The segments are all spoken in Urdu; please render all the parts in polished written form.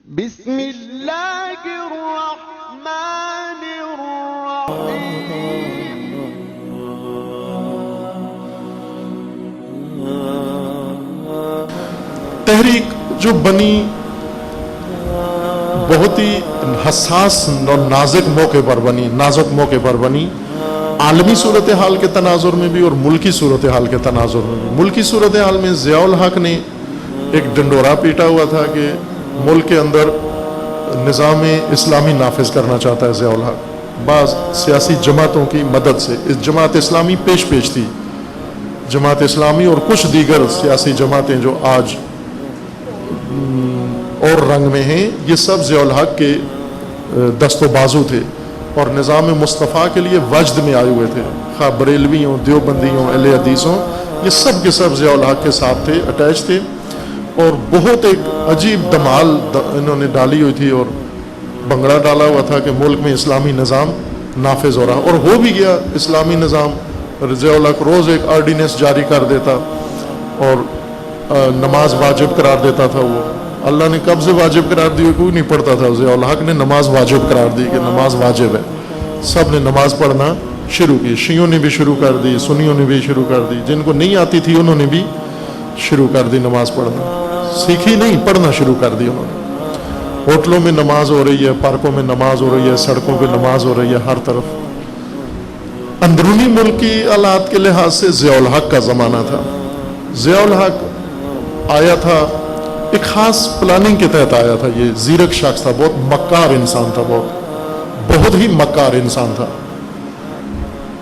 بسم اللہ الرحمن الرحیم تحریک جو بنی بہت ہی حساس اور نازک موقع پر بنی، عالمی صورتحال کے تناظر میں بھی اور ملکی صورتحال کے تناظر میں بھی۔ ملکی صورتحال میں ضیاء الحق نے ایک ڈنڈورا پیٹا ہوا تھا کہ ملک کے اندر نظام اسلامی نافذ کرنا چاہتا ہے ضیاء الحق، بعض سیاسی جماعتوں کی مدد سے۔ اس جماعت اسلامی پیش تھی، جماعت اسلامی اور کچھ دیگر سیاسی جماعتیں جو آج اور رنگ میں ہیں، یہ سب ضیاء الحق کے دست و بازو تھے اور نظام مصطفیٰ کے لیے وجد میں آئے ہوئے تھے، خواہ بریلوی ہوں، دیوبندی ہوں، اہل حدیث ہوں، یہ سب کے سب ضیاء الحق کے ساتھ تھے، اٹیچ تھے، اور بہت ایک عجیب دمال انہوں نے ڈالی ہوئی تھی اور بنگڑا ڈالا ہوا تھا کہ ملک میں اسلامی نظام نافذ ہو رہا، اور ہو بھی گیا اسلامی نظام۔ ضیاء الحق روز ایک آرڈیننس جاری کر دیتا اور نماز واجب قرار دیتا تھا۔ وہ اللہ نے کب سے واجب قرار دی، کوئی نہیں پڑھتا تھا، ضیاء الحق نے نماز واجب قرار دی کہ نماز واجب ہے، سب نے نماز پڑھنا شروع کی، شیعوں نے بھی شروع کر دی، سنیوں نے بھی شروع کر دی، جن کو نہیں آتی تھی انہوں نے بھی شروع کر دی نماز پڑھنا، سیکھی نہیں، پڑھنا شروع کر دی انہوں نے۔ ہوٹلوں میں نماز ہو رہی ہے، پارکوں میں نماز ہو رہی ہے، سڑکوں پہ نماز ہو رہی ہے، ہر طرف۔ اندرونی ملک کی حالات کے لحاظ سے ضیاء الحق کا زمانہ تھا۔ ضیاء الحق آیا تھا ایک خاص پلاننگ کے تحت آیا تھا، یہ زیرک شخص تھا، بہت مکار انسان تھا، بہت ہی مکار انسان تھا،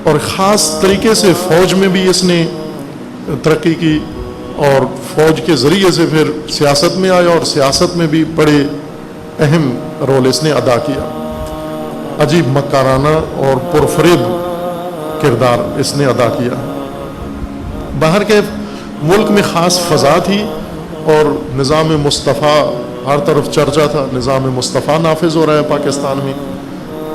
اور خاص طریقے سے فوج میں بھی اس نے ترقی کی اور فوج کے ذریعے سے پھر سیاست میں آیا اور سیاست میں بھی بڑے اہم رول اس نے ادا کیا۔ عجیب مکارانہ اور پرفریب کردار اس نے ادا کیا۔ باہر کے ملک میں خاص فضا تھی اور نظام مصطفیٰ ہر طرف چرچا تھا، نظام مصطفیٰ نافذ ہو رہا ہے پاکستان میں،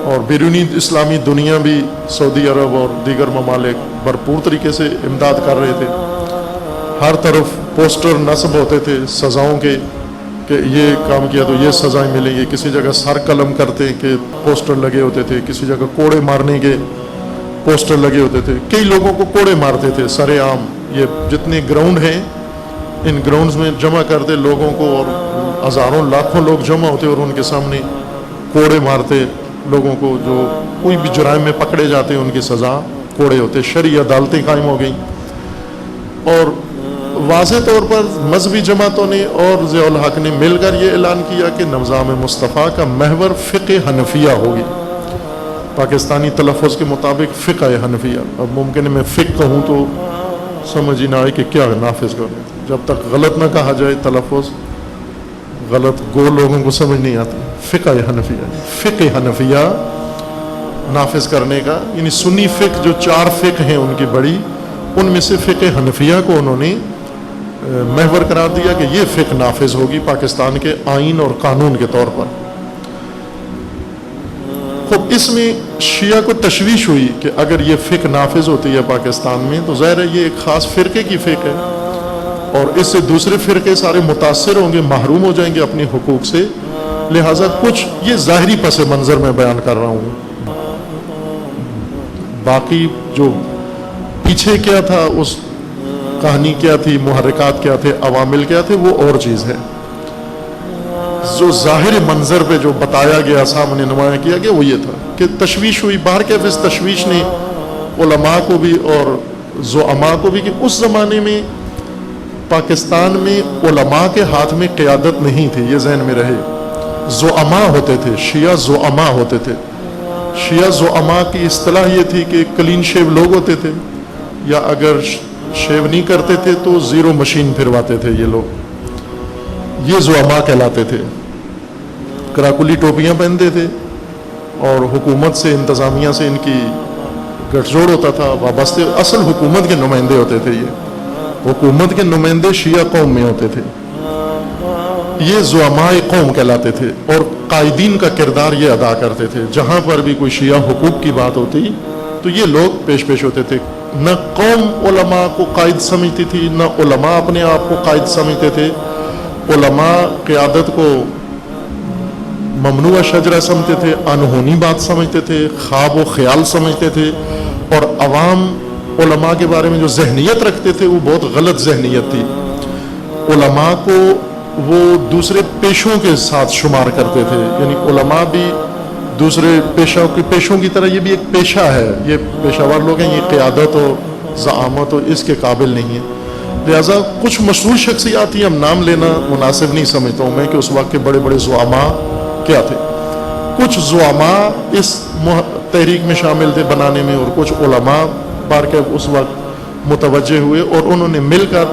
اور بیرونی اسلامی دنیا بھی سعودی عرب اور دیگر ممالک بھرپور طریقے سے امداد کر رہے تھے۔ ہر طرف پوسٹر نصب ہوتے تھے سزاؤں کے کہ یہ کام کیا تو یہ سزائیں ملیں گی، کسی جگہ سر قلم کرتے کہ پوسٹر لگے ہوتے تھے، کسی جگہ کوڑے مارنے کے پوسٹر لگے ہوتے تھے، کئی لوگوں کو کوڑے مارتے تھے سر عام۔ یہ جتنے گراؤنڈ ہیں ان گراؤنڈز میں جمع کرتے لوگوں کو، اور ہزاروں لاکھوں لوگ جمع ہوتے اور ان کے سامنے کوڑے مارتے لوگوں کو، جو کوئی بھی جرائم میں پکڑے جاتے ان کی سزا کوڑے ہوتے۔ شرعی عدالتیں قائم ہو گئیں، اور واضح طور پر مذہبی جماعتوں نے اور ضیاء الحق نے مل کر یہ اعلان کیا کہ نظام مصطفیٰ کا محور فقہ حنفیہ ہوگی، پاکستانی تلفظ کے مطابق فقہ حنفیہ۔ اب ممکن ہے میں فقہ کہوں تو سمجھ ہی نہ آئے کہ کیا نافذ کرنا، جب تک غلط نہ کہا جائے تلفظ غلط گو لوگوں کو سمجھ نہیں آتی۔ فقہ حنفیہ نافذ کرنے کا، یعنی سنی فقہ جو 4 فقہ ہیں ان کی بڑی، ان میں سے فقہ حنفیہ کو انہوں نے محور قرار دیا کہ یہ فقہ نافذ ہوگی پاکستان کے آئین اور قانون کے طور پر۔ خب اس میں شیعہ کو تشویش ہوئی کہ اگر یہ فقہ نافذ ہوتی ہے پاکستان میں تو ظاہر ہے یہ ایک خاص فرقے کی فقہ ہے، اور اس سے دوسرے فرقے سارے متاثر ہوں گے، محروم ہو جائیں گے اپنے حقوق سے، لہٰذا کچھ یہ ظاہری پس منظر میں بیان کر رہا ہوں، باقی جو پیچھے کیا تھا، اس کہانی کیا تھی، محرکات کیا تھے، عوامل کیا تھے، وہ اور چیز ہے۔ جو ظاہر منظر پہ جو بتایا گیا، سامنے نمایاں کیا گیا، وہ یہ تھا کہ تشویش ہوئی باہر کے، اس تشویش نے علماء کو بھی اور زعماء کو بھی، کہ اس زمانے میں پاکستان میں علماء کے ہاتھ میں قیادت نہیں تھی، یہ ذہن میں رہے، زعماء ہوتے تھے، شیعہ زعماء ہوتے تھے۔ شیعہ زعماء کی اصطلاح یہ تھی کہ کلین شیو لوگ ہوتے تھے، یا اگر شیو نہیں کرتے تھے تو زیرو مشین پھرواتے تھے یہ لوگ، یہ زعماء کہلاتے تھے۔ کراکلی ٹوپیاں پہنتے تھے اور حکومت سے، انتظامیہ سے ان کی گٹھ جوڑ ہوتا تھا، وابستہ، اصل حکومت کے نمائندے ہوتے تھے، یہ حکومت کے نمائندے شیعہ قوم میں ہوتے تھے، یہ زعماء قوم کہلاتے تھے، اور قائدین کا کردار یہ ادا کرتے تھے۔ جہاں پر بھی کوئی شیعہ حقوق کی بات ہوتی تو یہ لوگ پیش ہوتے تھے۔ نہ قوم علماء کو قائد سمجھتی تھی، نہ علماء اپنے آپ کو قائد سمجھتے تھے، علماء قیادت کو ممنوع شجرہ سمجھتے تھے، انہونی بات سمجھتے تھے، خواب و خیال سمجھتے تھے، اور عوام علماء کے بارے میں جو ذہنیت رکھتے تھے وہ بہت غلط ذہنیت تھی۔ علماء کو وہ دوسرے پیشوں کے ساتھ شمار کرتے تھے، یعنی علماء بھی دوسرے پیشوں کی طرح یہ بھی ایک پیشہ ہے، یہ پیشہ ور لوگ ہیں، یہ قیادت و زعامت و اس کے قابل نہیں ہے۔ لہٰذا کچھ مشہور شخصیات ہی ہم نام لینا مناسب نہیں سمجھتا ہوں میں کہ اس وقت کے بڑے بڑے زعماء کیا تھے۔ کچھ زعماء اس تحریک میں شامل تھے بنانے میں، اور کچھ علماء بار کے اس وقت متوجہ ہوئے، اور انہوں نے مل کر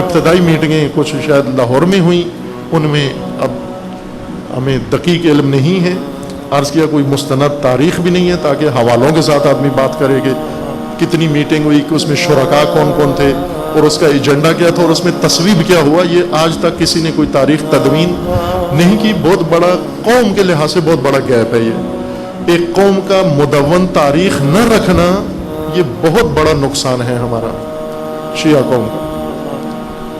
ابتدائی میٹنگیں کچھ شاید لاہور میں ہوئیں، ان میں اب ہمیں دقیق علم نہیں ہے، عرض کیا کوئی مستند تاریخ بھی نہیں ہے تاکہ حوالوں کے ساتھ آدمی بات کرے کہ کتنی میٹنگ ہوئی، کہ اس میں شرکاء کون کون تھے اور اس کا ایجنڈا کیا تھا اور اس میں تصویب کیا ہوا، یہ آج تک کسی نے کوئی تاریخ تدوین نہیں کی۔ بہت بڑا قوم کے لحاظ سے بہت بڑا گیپ ہے یہ، ایک قوم کا مدون تاریخ نہ رکھنا یہ بہت بڑا نقصان ہے ہمارا شیعہ قوم کا،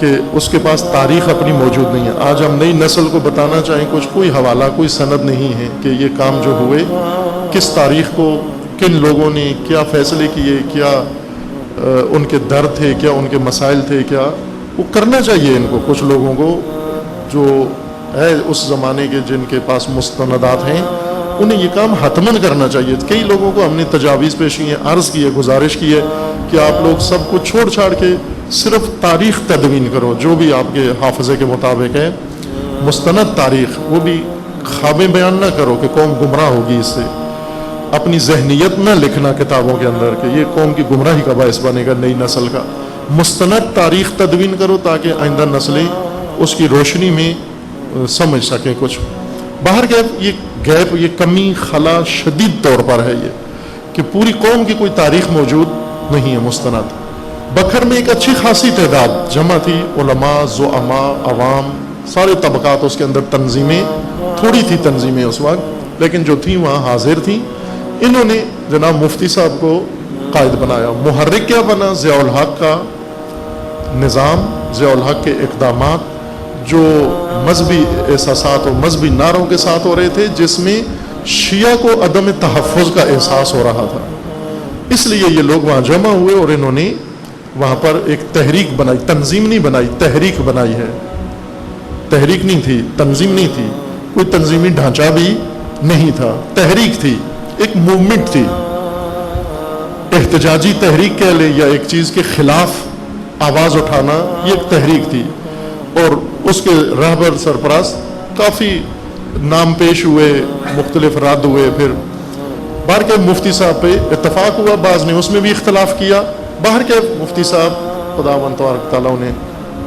کہ اس کے پاس تاریخ اپنی موجود نہیں ہے۔ آج ہم نئی نسل کو بتانا چاہیں کچھ، کوئی حوالہ کوئی سند نہیں ہے کہ یہ کام جو ہوئے کس تاریخ کو کن لوگوں نے کیا فیصلے کیے، کیا ان کے درد تھے، کیا ان کے مسائل تھے، کیا وہ کرنا چاہیے ان کو، کچھ لوگوں کو جو ہے اس زمانے کے جن کے پاس مستندات ہیں انہیں یہ کام حتماً کرنا چاہیے۔ کئی لوگوں کو ہم نے تجاویز پیش کی ہیں، عرض کی ہے، گزارش کی ہے کہ آپ لوگ سب کو چھوڑ چھاڑ کے صرف تاریخ تدوین کرو جو بھی آپ کے حافظے کے مطابق ہے، مستند تاریخ، وہ بھی خوابیں بیان نہ کرو کہ قوم گمراہ ہوگی اس سے، اپنی ذہنیت نہ لکھنا کتابوں کے اندر کہ یہ قوم کی گمراہی کا باعث بنے گا نئی نسل کا، مستند تاریخ تدوین کرو تاکہ آئندہ نسلیں اس کی روشنی میں سمجھ سکیں کچھ۔ باہر گیپ یہ کمی خلا شدید طور پر ہے یہ کہ پوری قوم کی کوئی تاریخ موجود نہیں ہے مستند۔ بکھر میں ایک اچھی خاصی تعداد جمع تھی، علماء، زعماء، عوام، سارے طبقات، اس کے اندر تنظیمیں تھوڑی تھی تنظیمیں اس وقت، لیکن جو تھیں وہاں حاضر تھیں۔ انہوں نے جناب مفتی صاحب کو قائد بنایا۔ محرک کیا بنا؟ ضیاء الحق کا نظام، ضیاء الحق کے اقدامات جو مذہبی احساسات اور مذہبی نعروں کے ساتھ ہو رہے تھے، جس میں شیعہ کو عدم تحفظ کا احساس ہو رہا تھا، اس لیے یہ لوگ وہاں جمع ہوئے اور انہوں نے وہاں پر ایک تحریک بنائی، تنظیم نہیں بنائی، تحریک بنائی ہے۔ تحریک نہیں تھی، تنظیم نہیں تھی، کوئی تنظیمی ڈھانچہ بھی نہیں تھا، تحریک تھی، ایک موومنٹ تھی، احتجاجی تحریک کہہ لیں یا ایک چیز کے خلاف آواز اٹھانا، یہ ایک تحریک تھی۔ اور اس کے رہبر سرپرست کافی نام پیش ہوئے، مختلف رد ہوئے، پھر باہر کے مفتی صاحب پہ اتفاق ہوا، بعض نے اس میں بھی اختلاف کیا۔ باہر کے مفتی صاحب خداوند تبارک تعالیٰ انہیں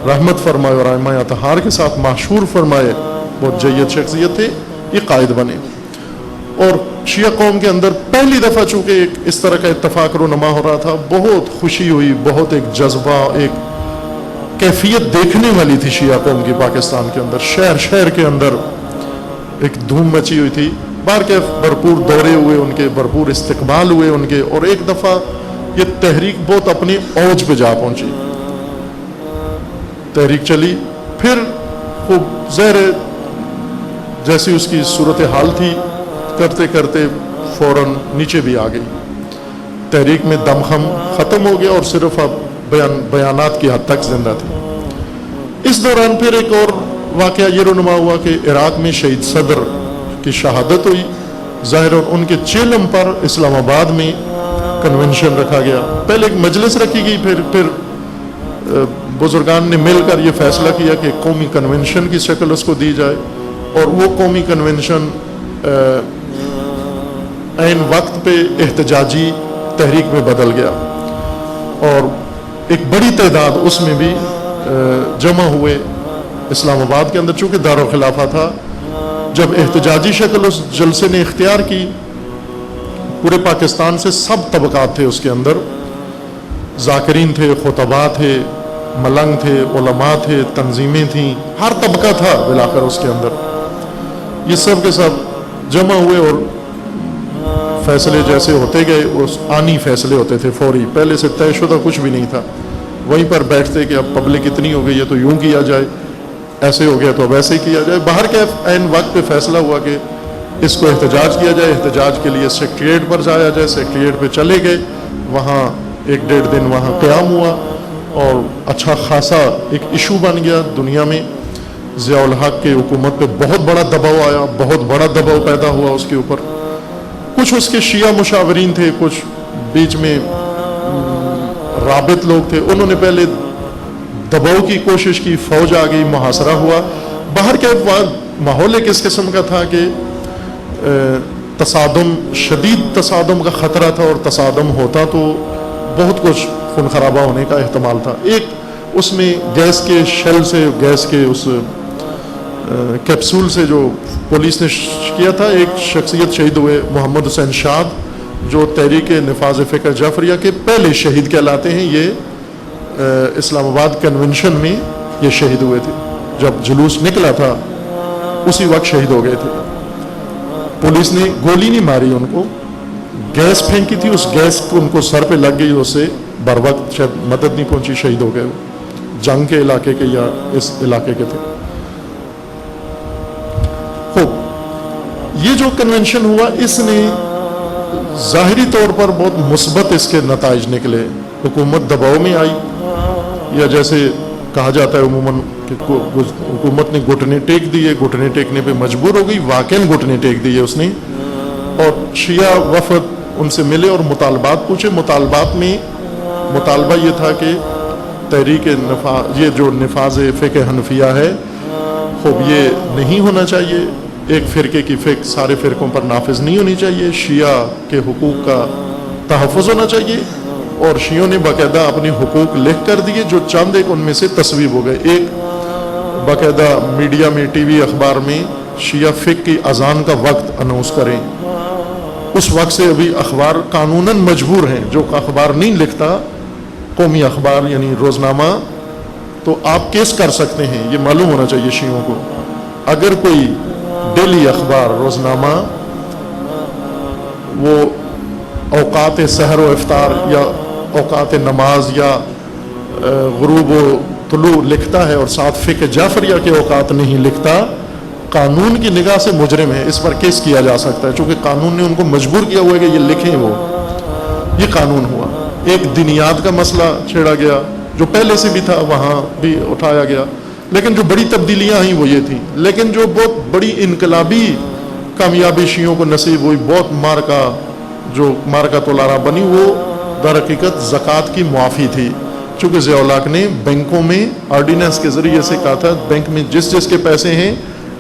رحمت فرمائے اور ائمہ اطہار کے ساتھ محشور فرمائے، بہت جید شخصیت تھے، یہ قائد بنے۔ اور شیعہ قوم کے اندر پہلی دفعہ چونکہ ایک اس طرح کا اتفاق رونما ہو رہا تھا، بہت خوشی ہوئی، بہت ایک جذبہ، ایک کیفیت دیکھنے والی تھی شیعہ قوم کی پاکستان کے اندر، شہر شہر کے اندر ایک دھوم مچی ہوئی تھی۔ باہر کے بھرپور دورے ہوئے ان کے، بھرپور استقبال ہوئے ان کے، اور ایک دفعہ یہ تحریک بہت اپنے اوج پہ جا پہنچی، تحریک چلی، پھر خوب زہر جیسی اس کی صورتحال تھی، کرتے کرتے فوراً نیچے بھی آ گئی، تحریک میں دم خم ختم ہو گیا اور صرف اب بیانات کی حد تک زندہ تھی۔ اس دوران پھر ایک اور واقعہ یہ رونما ہوا کہ عراق میں شہید صدر کی شہادت ہوئی، ظاہر اور ان کے چیلم پر اسلام آباد میں کنونشن رکھا گیا، پہلے ایک مجلس رکھی گئی، پھر بزرگان نے مل کر یہ فیصلہ کیا کہ قومی کنونشن کی شکل اس کو دی جائے، اور وہ قومی کنونشن عین وقت پہ احتجاجی تحریک میں بدل گیا، اور ایک بڑی تعداد اس میں بھی جمع ہوئے اسلام آباد کے اندر، چونکہ دارالخلافہ تھا۔ جب احتجاجی شکل اس جلسے نے اختیار کی، پورے پاکستان سے سب طبقات تھے اس کے اندر، ذاکرین تھے، خطباء تھے، ملنگ تھے، علماء تھے، تنظیمیں تھیں، ہر طبقہ تھا بالآخر اس کے اندر، یہ سب کے سب جمع ہوئے، اور فیصلے جیسے ہوتے گئے، اس آنی فیصلے ہوتے تھے فوری، پہلے سے طے شدہ کچھ بھی نہیں تھا، وہیں پر بیٹھتے کہ اب پبلک اتنی ہو گئی ہے تو یوں کیا جائے، ایسے ہو گیا تو اب ایسے ہی کیا جائے. باہر کے عین وقت پہ فیصلہ ہوا کہ اس کو احتجاج کیا جائے. احتجاج کے لیے سیکریٹریٹ پر جایا جائے. سیکریٹریٹ پہ چلے گئے, وہاں 1-1.5 دن وہاں قیام ہوا اور اچھا خاصا ایک ایشو بن گیا دنیا میں. ضیاء الحق کے حکومت پہ بہت بڑا دباؤ آیا, بہت بڑا دباؤ پیدا ہوا اس کے اوپر. کچھ اس کے شیعہ مشاورین تھے, کچھ بیچ میں رابط لوگ تھے, انہوں نے پہلے دباؤ کی کوشش کی, فوج آ گئی, محاصرہ ہوا. باہر کے ماحول ایک اس قسم کا تھا کہ تصادم, شدید تصادم کا خطرہ تھا, اور تصادم ہوتا تو بہت کچھ خون خرابہ ہونے کا احتمال تھا. ایک اس میں گیس کے شیل سے, گیس کے اس کیپسول سے جو پولیس نے کیا تھا, ایک شخصیت شہید ہوئے, محمد حسین شاد, جو تحریک نفاذ فکر جعفریہ کے پہلے شہید کہلاتے ہیں. یہ اسلام آباد کنونشن میں یہ شہید ہوئے تھے. جب جلوس نکلا تھا اسی وقت شہید ہو گئے تھے. پولیس نے گولی نہیں ماری ان کو, گیس پھینکی تھی, اس گیس کو ان کو سر پہ لگ گئی, اس سے بر وقت شاید مدد نہیں پہنچی, شہید ہو گئے. جنگ کے علاقے کے یا اس علاقے کے تھے. خوب, یہ جو کنونشن ہوا اس نے ظاہری طور پر بہت مثبت اس کے نتائج نکلے. حکومت دباؤ میں آئی, یا جیسے کہا جاتا ہے عموماً کہ حکومت نے گھٹنے ٹیک دیے, گھٹنے ٹیکنے پہ مجبور ہو گئی, واقعاً گھٹنے ٹیک دیے اس نے. اور شیعہ وفد ان سے ملے اور مطالبات پوچھے. مطالبات میں مطالبہ یہ تھا کہ تحریک یہ جو نفاذ فقہ حنفیہ ہے, خوب یہ نہیں ہونا چاہیے. ایک فرقے کی فقہ سارے فرقوں پر نافذ نہیں ہونی چاہیے. شیعہ کے حقوق کا تحفظ ہونا چاہیے. اور شیعوں نے باقاعدہ اپنے حقوق لکھ کر دیے, جو چند ایک ان میں سے تصویب ہو گئے. ایک باقاعدہ میڈیا میں, ٹی وی اخبار میں شیعہ فقہ کی اذان کا وقت اناؤنس کریں. اس وقت سے ابھی اخبار قانوناً مجبور ہیں, جو اخبار نہیں لکھتا, قومی اخبار یعنی روزنامہ, تو آپ کیس کر سکتے ہیں. یہ معلوم ہونا چاہیے شیعوں کو. اگر کوئی ڈیلی اخبار, روزنامہ, وہ اوقات سحر و افطار یا اوقات نماز یا غروب و طلوع لکھتا ہے اور ساتھ فقہ جعفریہ کے اوقات نہیں لکھتا, قانون کی نگاہ سے مجرم ہے. اس پر کیس کیا جا سکتا ہے, چونکہ قانون نے ان کو مجبور کیا ہوا ہے کہ یہ لکھیں. وہ یہ قانون ہوا. ایک دینیات کا مسئلہ چھیڑا گیا, جو پہلے سے بھی تھا, وہاں بھی اٹھایا گیا. لیکن جو بڑی تبدیلیاں آئیں وہ یہ تھیں. لیکن جو بہت بڑی انقلابی کامیابی شیعوں کو نصیب ہوئی, بہت مارکہ تولانا بنی, وہ در حقیقت زکوٰۃ کی معافی تھی. چونکہ ضیاء الحق نے بینکوں میں آرڈیننس کے ذریعے سے کہا تھا, بینک میں جس کے پیسے ہیں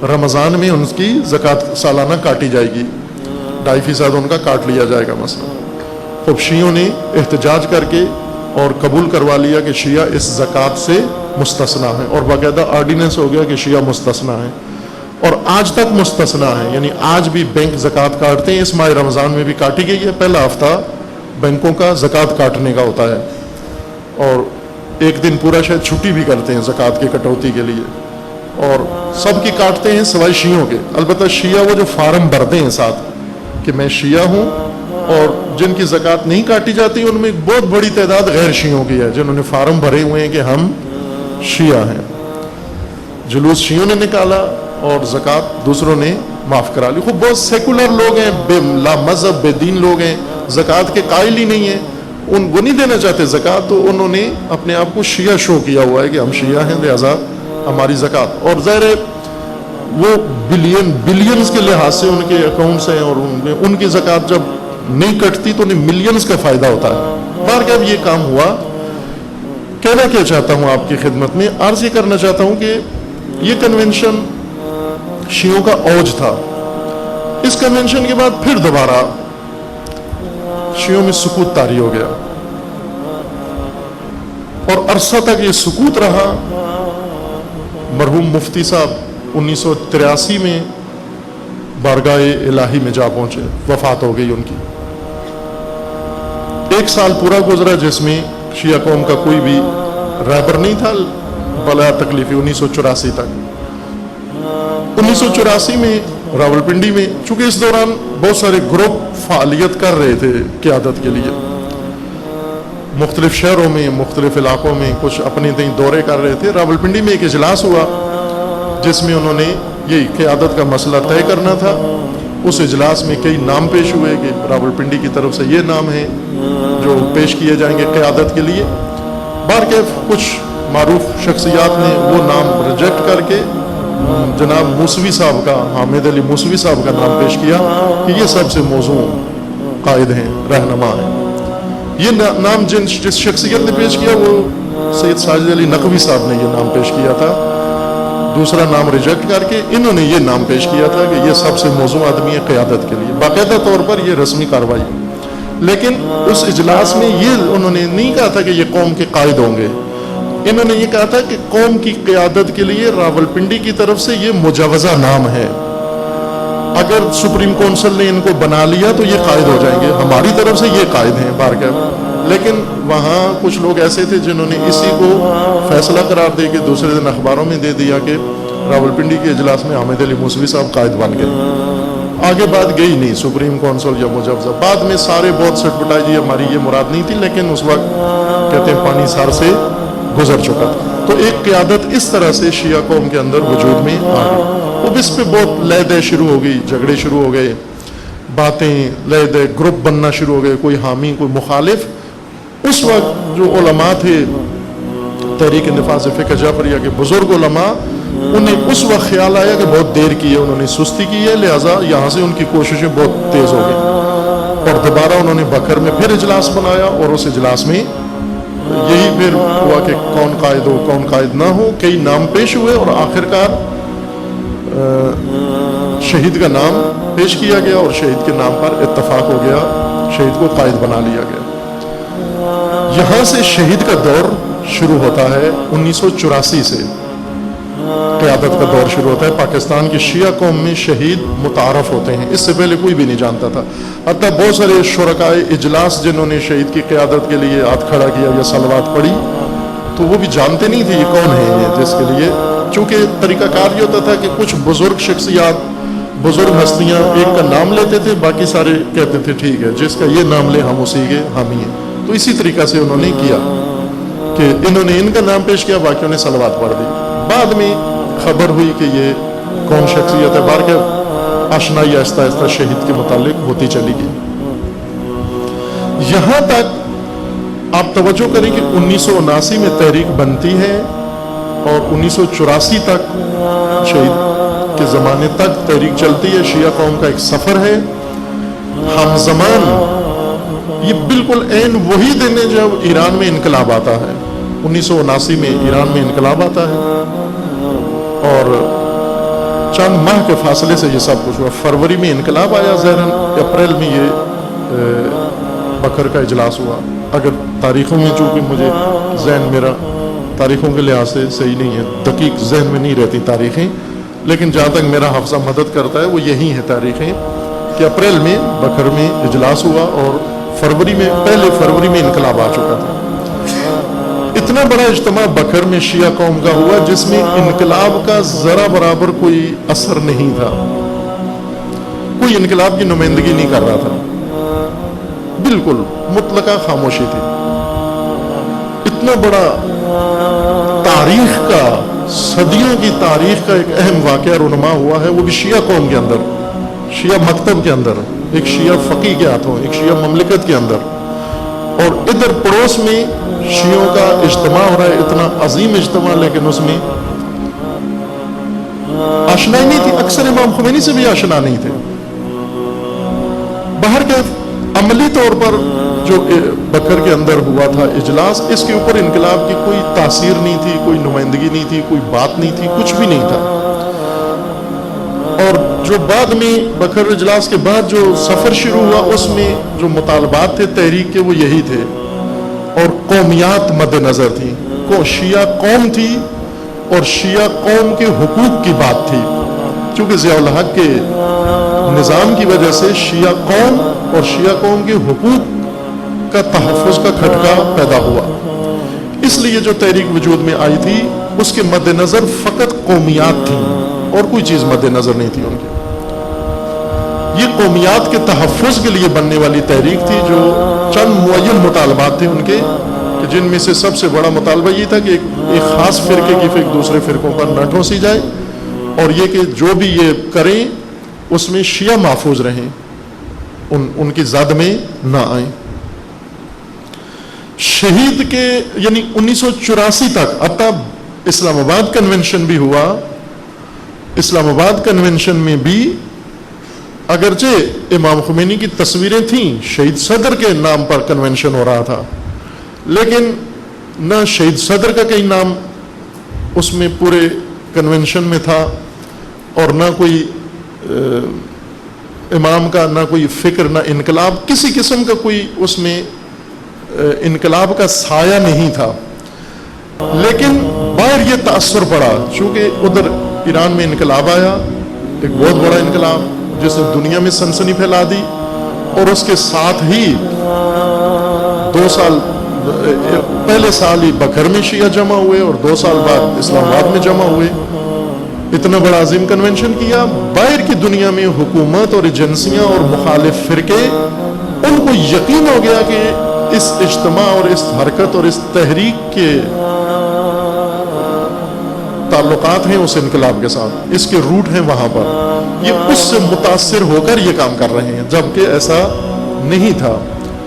رمضان میں ان کی زکوٰۃ سالانہ کاٹی جائے گی, 2.5% ان کا کاٹ لیا جائے گا مثلا. خب شیعوں نے احتجاج کر کے اور قبول کروا لیا کہ شیعہ اس زکوٰۃ سے مستثنا ہے, اور باقاعدہ آرڈیننس ہو گیا کہ شیعہ مستثنا ہے, اور آج تک مستثنا ہے. یعنی آج بھی بینک زکوٰۃ کاٹتے ہیں. اس ماہ رمضان میں بھی کاٹی گئی ہے. پہلا ہفتہ بینکوں کا زکوٰۃ کاٹنے کا ہوتا ہے, اور ایک دن پورا شاید چھٹی بھی کرتے ہیں زکوٰۃ کی کٹوتی کے لیے, اور سب کی کاٹتے ہیں سوائے شیعوں کے. البتہ شیعہ وہ جو فارم بھرتے ہیں ساتھ کہ میں شیعہ ہوں, اور جن کی زکوٰۃ نہیں کاٹی جاتی ان میں ایک بہت بڑی تعداد غیر شیعوں کی ہے, جنہوں نے فارم بھرے ہوئے ہیں کہ ہم شیعہ ہیں. جلوس شیعوں نے نکالا اور زکوٰۃ دوسروں نے معاف کرا لی. خوب بہت سیکولر لوگ ہیں, بے لا مذہب بے دین لوگ ہیں, زکوٰۃ کے قائل ہی نہیں ہیں, وہ نہیں دینا چاہتے زکوٰۃ, تو انہوں نے اپنے آپ کو شیعہ شو کیا ہوا ہے کہ ہم شیعہ ہیں, لہذا ہماری زکوٰۃ. اور ظاہر ہے وہ بلینز کے لحاظ سے ان کے اکاؤنٹس ہیں, اور ان کی زکوٰۃ جب نہیں کٹتی تو انہیں ملینز کا فائدہ ہوتا ہے. بار کہ اب یہ کام ہوا. کہنا کیا چاہتا ہوں آپ کی خدمت میں, عرض یہ کرنا چاہتا ہوں کہ یہ کنونشن شیعوں کا اوج تھا. اس کنونشن کے بعد پھر دوبارہ شیعوں میں سکوت طاری ہو گیا, اور عرصہ تک یہ سکوت رہا. مرحوم مفتی صاحب 1983 میں بارگاہ الہی میں جا پہنچے, وفات ہو گئی ان کی. 1 سال پورا گزرا جس میں شیعہ قوم کا کوئی بھی رہبر نہیں تھا بلا تکلیفی. 1984 تک. 1984 میں راولپنڈی میں, چونکہ اس دوران بہت سارے گروپ فعالیت کر رہے تھے قیادت کے لیے, مختلف شہروں میں, مختلف علاقوں میں, کچھ اپنے دورے کر رہے تھے. راولپنڈی میں ایک اجلاس ہوا, جس میں انہوں نے یہ قیادت کا مسئلہ طے کرنا تھا. اس اجلاس میں کئی نام پیش ہوئے کہ راولپنڈی کی طرف سے یہ نام ہیں جو پیش کیے جائیں گے قیادت کے لیے. بہرکیف کچھ معروف شخصیات نے وہ نام ریجیکٹ کر کے جناب موسوی صاحب کا، حامد علی موسوی صاحب کا نام پیش کیا کہ یہ سب سے موزوں قائد ہیں، رہنما ہیں. یہ نام جس شخصیت نے پیش کیا وہ سید ساجد علی نقوی صاحب نے یہ نام پیش کیا تھا. دوسرا نام ریجیکٹ کر کے انہوں نے یہ نام پیش کیا تھا کہ یہ سب سے موزوں آدمی ہے قیادت کے لیے. باقاعدہ طور پر یہ رسمی کارروائی. لیکن اس اجلاس میں یہ انہوں نے نہیں کہا تھا کہ یہ قوم کے قائد ہوں گے. انہوں نے یہ کہا تھا کہ قوم کی قیادت کے لیے راولپنڈی کی طرف سے یہ مجوزہ نام ہے. اگر سپریم کونسل نے ان کو بنا لیا تو یہ قائد ہو جائیں گے، ہماری طرف سے یہ قائد ہیں بارکیف. لیکن وہاں کچھ لوگ ایسے تھے جنہوں نے اسی کو فیصلہ قرار دے کے دوسرے دن اخباروں میں دے دیا کہ راولپنڈی کے اجلاس میں حامد علی موسوی صاحب قائد بن گئے. آگے بات گئی نہیں سپریم کونسل یا مجوزہ. بعد میں سارے بہت سٹ پٹائے جی ہماری یہ مراد نہیں تھی، لیکن اس وقت کہتے ہیں پانی سار سے گزر چکا تھا. تو ایک قیادت اس طرح سے شیعہ قوم کے اندر وجود میں آ گئی. اب اس پہ بہت لے دے شروع ہو گئی، جھگڑے شروع ہو گئے، باتیں لے دے، گروپ بننا شروع ہو گئے، کوئی حامی کوئی مخالف. اس وقت جو علماء تھے تحریک نفاذ فقہ جعفریہ کے بزرگ علماء، انہیں اس وقت خیال آیا کہ بہت دیر کی ہے، انہوں نے سستی کی ہے، لہٰذا یہاں سے ان کی کوششیں بہت تیز ہو گئی. اور دوبارہ انہوں نے بکر میں پھر اجلاس بنایا اور اس اجلاس میں یہی پھر ہوا کہ کون قائد ہو کون قائد نہ ہو. کئی نام پیش ہوئے اور آخرکار شہید کا نام پیش کیا گیا اور شہید کے نام پر اتفاق ہو گیا، شہید کو قائد بنا لیا گیا. یہاں سے شہید کا دور شروع ہوتا ہے 1984 سے. قیادت کا دور شروع ہوتا ہے. پاکستان کی شیعہ قوم میں شہید متعارف ہوتے ہیں، اس سے پہلے کوئی بھی نہیں جانتا تھا. حتیٰ بہت سارے شرکائے اجلاس جنہوں نے شہید کی قیادت کے لیے ہاتھ کھڑا کیا یا صلوات پڑھی تو وہ بھی جانتے نہیں تھے یہ کون ہے یہ جس کے لیے. چونکہ طریقہ کار یہ ہوتا تھا کہ کچھ بزرگ شخصیات، بزرگ ہستیاں ایک کا نام لیتے تھے، باقی سارے کہتے تھے ٹھیک ہے جس کا یہ نام لے ہم اسی کے حامی ہیں. تو اسی طریقہ سے انہوں نے کیا کہ انہوں نے ان کا نام پیش کیا، باقیوں نے صلوات پڑھ دی. بعد میں خبر ہوئی کہ یہ کون شخصیت ہے، بار کے آشنائی آہستہ آہستہ شہید کے متعلق ہوتی چلی گئی. یہاں تک آپ توجہ کریں کہ 1979 میں تحریک بنتی ہے اور 1984 تک شہید کے زمانے تک تحریک چلتی ہے. شیعہ قوم کا ایک سفر ہے ہم زمان. یہ بالکل عین وہی دن ہے جب ایران میں انقلاب آتا ہے. 1979 میں ایران میں انقلاب آتا ہے اور چند ماہ کے فاصلے سے یہ سب کچھ ہوا. فروری میں انقلاب آیا ظاہراً، اپریل میں یہ بکر کا اجلاس ہوا. اگر تاریخوں میں، چونکہ مجھے ذہن میرا تاریخوں کے لحاظ سے صحیح نہیں ہے، دقیق ذہن میں نہیں رہتی تاریخیں، لیکن جہاں تک میرا حافظہ مدد کرتا ہے وہ یہی ہیں تاریخیں کہ اپریل میں بکر میں اجلاس ہوا اور فروری میں، پہلے فروری میں انقلاب آ چکا تھا. اتنا بڑا اجتماع بکر میں شیعہ قوم کا ہوا جس میں انقلاب کا ذرا برابر کوئی اثر نہیں تھا. کوئی انقلاب کی نمائندگی نہیں کر رہا تھا، بالکل مطلقہ خاموشی تھی. اتنا بڑا تاریخ کا، صدیوں کی تاریخ کا ایک اہم واقعہ رونما ہوا ہے، وہ بھی شیعہ قوم کے اندر، شیعہ مکتب کے اندر، ایک شیعہ فقی کے ہاتھوں، ایک شیعہ مملکت کے اندر. اور ادھر پڑوس میں شیعوں کا اجتماع ہو رہا ہے، اتنا عظیم اجتماع، لیکن اس میں آشنائی نہیں تھی. اکثر امام خمینی سے بھی آشنا نہیں تھے. باہر کے عملی طور پر جو بکر کے اندر ہوا تھا اجلاس، اس کے اوپر انقلاب کی کوئی تاثیر نہیں تھی، کوئی نمائندگی نہیں تھی، کوئی بات نہیں تھی، کچھ بھی نہیں تھا. اور جو بعد میں بکر اجلاس کے بعد جو سفر شروع ہوا اس میں جو مطالبات تھے تحریک کے وہ یہی تھے، اور قومیات مد نظر تھیں. شیعہ قوم تھی اور شیعہ قوم کے حقوق کی بات تھی. چونکہ ضیاء الحق کے نظام کی وجہ سے شیعہ قوم اور شیعہ قوم کے حقوق کا تحفظ کا کھٹکا پیدا ہوا، اس لیے جو تحریک وجود میں آئی تھی اس کے مد نظر فقط قومیات تھیں اور کوئی چیز مد نظر نہیں تھی ان کی. یہ قومیات کے تحفظ کے لیے بننے والی تحریک تھی. جو چند معین مطالبات تھے ان کے، کہ جن میں سے سب سے بڑا مطالبہ یہ تھا کہ ایک خاص فرقے کی دوسرے فرقوں پر نہ ٹھونسی جائے، اور یہ کہ جو بھی یہ کریں اس میں شیعہ محفوظ رہیں، ان کی زد میں نہ آئیں۔ شہید کے یعنی 1984 تک حتیٰ اسلام آباد کنونشن بھی ہوا، اسلام آباد کنونشن میں بھی اگرچہ امام خمینی کی تصویریں تھیں، شہید صدر کے نام پر کنونشن ہو رہا تھا، لیکن نہ شہید صدر کا کہیں نام اس میں پورے کنونشن میں تھا، اور نہ کوئی امام کا، نہ کوئی فکر، نہ انقلاب، کسی قسم کا کوئی اس میں انقلاب کا سایہ نہیں تھا۔ لیکن باہر یہ تأثر پڑا، چونکہ ادھر ایران میں انقلاب آیا، ایک بہت بڑا انقلاب جس نے دنیا میں سنسنی پھیلا دی، اور اس کے ساتھ ہی 2 سال پہلے سال ہی بکھر میں شیعہ جمع ہوئے اور 2 سال بعد اسلام آباد میں جمع ہوئے، اتنا بڑا عظیم کنونشن کیا۔ باہر کی دنیا میں حکومت اور ایجنسیاں اور مخالف فرقے، ان کو یقین ہو گیا کہ اس اجتماع اور اس حرکت اور اس تحریک کے تعلقات ہیں اس انقلاب کے ساتھ، اس کے روٹ ہیں وہاں پر، یہ اس سے متاثر ہو کر یہ کام کر رہے ہیں، جبکہ ایسا نہیں تھا۔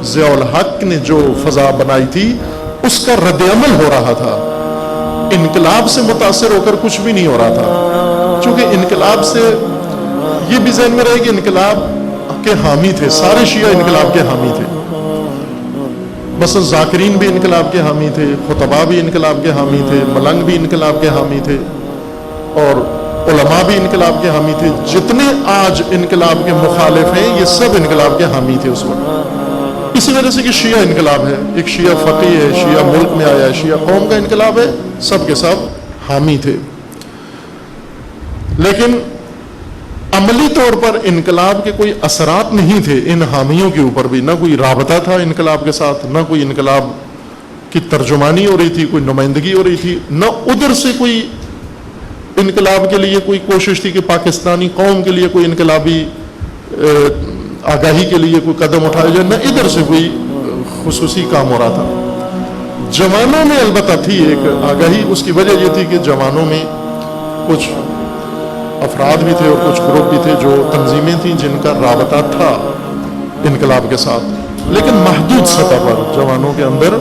ضیاء الحق نے جو فضا بنائی تھی اس کا رد عمل ہو رہا تھا، انقلاب سے متاثر ہو کر کچھ بھی نہیں ہو رہا تھا، چونکہ انقلاب سے یہ بھی ذہن میں رہے کہ انقلاب کے حامی تھے، سارے شیعہ انقلاب کے حامی تھے، مثلا ذاکرین بھی انقلاب کے حامی تھے، خطبہ بھی انقلاب کے حامی تھے، ملنگ بھی انقلاب کے حامی تھے، اور علماء بھی انقلاب کے حامی تھے۔ جتنے آج انقلاب کے مخالف ہیں یہ سب انقلاب کے حامی تھے اس وقت، اسی وجہ سے کہ شیعہ انقلاب ہے، ایک شیعہ فقیہ ہے، شیعہ ملک میں آیا ہے، شیعہ قوم کا انقلاب ہے، سب کے سب حامی تھے۔ لیکن عملی طور پر انقلاب کے کوئی اثرات نہیں تھے ان حامیوں کے اوپر بھی، نہ کوئی رابطہ تھا انقلاب کے ساتھ، نہ کوئی انقلاب کی ترجمانی ہو رہی تھی، کوئی نمائندگی ہو رہی تھی، نہ ادھر سے کوئی انقلاب کے لیے کوئی کوشش تھی کہ پاکستانی قوم کے لیے کوئی انقلابی آگاہی کے لیے کوئی قدم اٹھایا جائے، نہ ادھر سے کوئی خصوصی کام ہو رہا تھا۔ جوانوں میں البتہ تھی ایک آگاہی، اس کی وجہ یہ تھی کہ جوانوں میں کچھ افراد بھی تھے اور کچھ گروپ بھی تھے، جو تنظیمیں تھیں جن کا رابطہ تھا انقلاب کے ساتھ، لیکن محدود سطح پر جوانوں کے اندر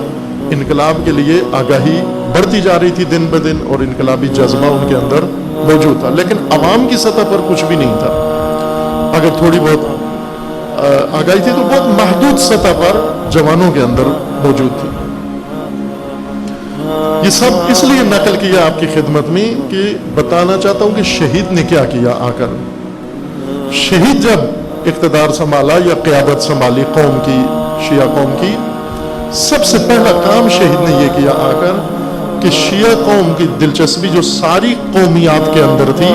انقلاب کے لیے آگاہی بڑھتی جا رہی تھی دن بدن، اور انقلابی جذبہ ان کے اندر موجود تھا، لیکن عوام کی سطح پر کچھ بھی نہیں تھا۔ اگر تھوڑی بہت آگاہی تھی تو بہت محدود سطح پر جوانوں کے اندر موجود تھی۔ یہ سب اس لیے نقل کیا آپ کی خدمت میں کہ بتانا چاہتا ہوں کہ شہید نے کیا کیا آ کر۔ شہید جب اقتدار سنبھالا یا قیادت سنبھالی قوم کی، شیعہ قوم کی، سب سے پہلا کام شہید نے یہ کیا آ کر کہ شیعہ قوم کی دلچسپی جو ساری قومیات کے اندر تھی،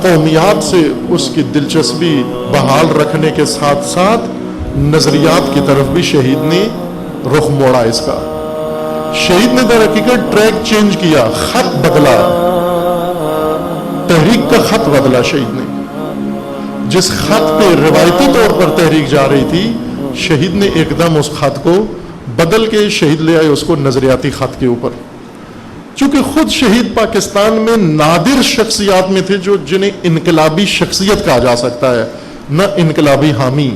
قومیات سے اس کی دلچسپی بحال رکھنے کے ساتھ ساتھ نظریات کی طرف بھی شہید نے رخ موڑا اس کا۔ شہید نے در حقیقت ٹریک چینج کیا، خط بدلا، تحریک کا خط بدلا۔ شہید نے جس خط پہ روایتی طور پر تحریک جا رہی تھی، شہید نے ایک دم اس خط کو بدل کے شہید لے آئے اس کو نظریاتی خط کے اوپر، چونکہ خود شہید پاکستان میں نادر شخصیات میں تھے جو جنہیں انقلابی شخصیت کہا جا سکتا ہے، نہ انقلابی حامی۔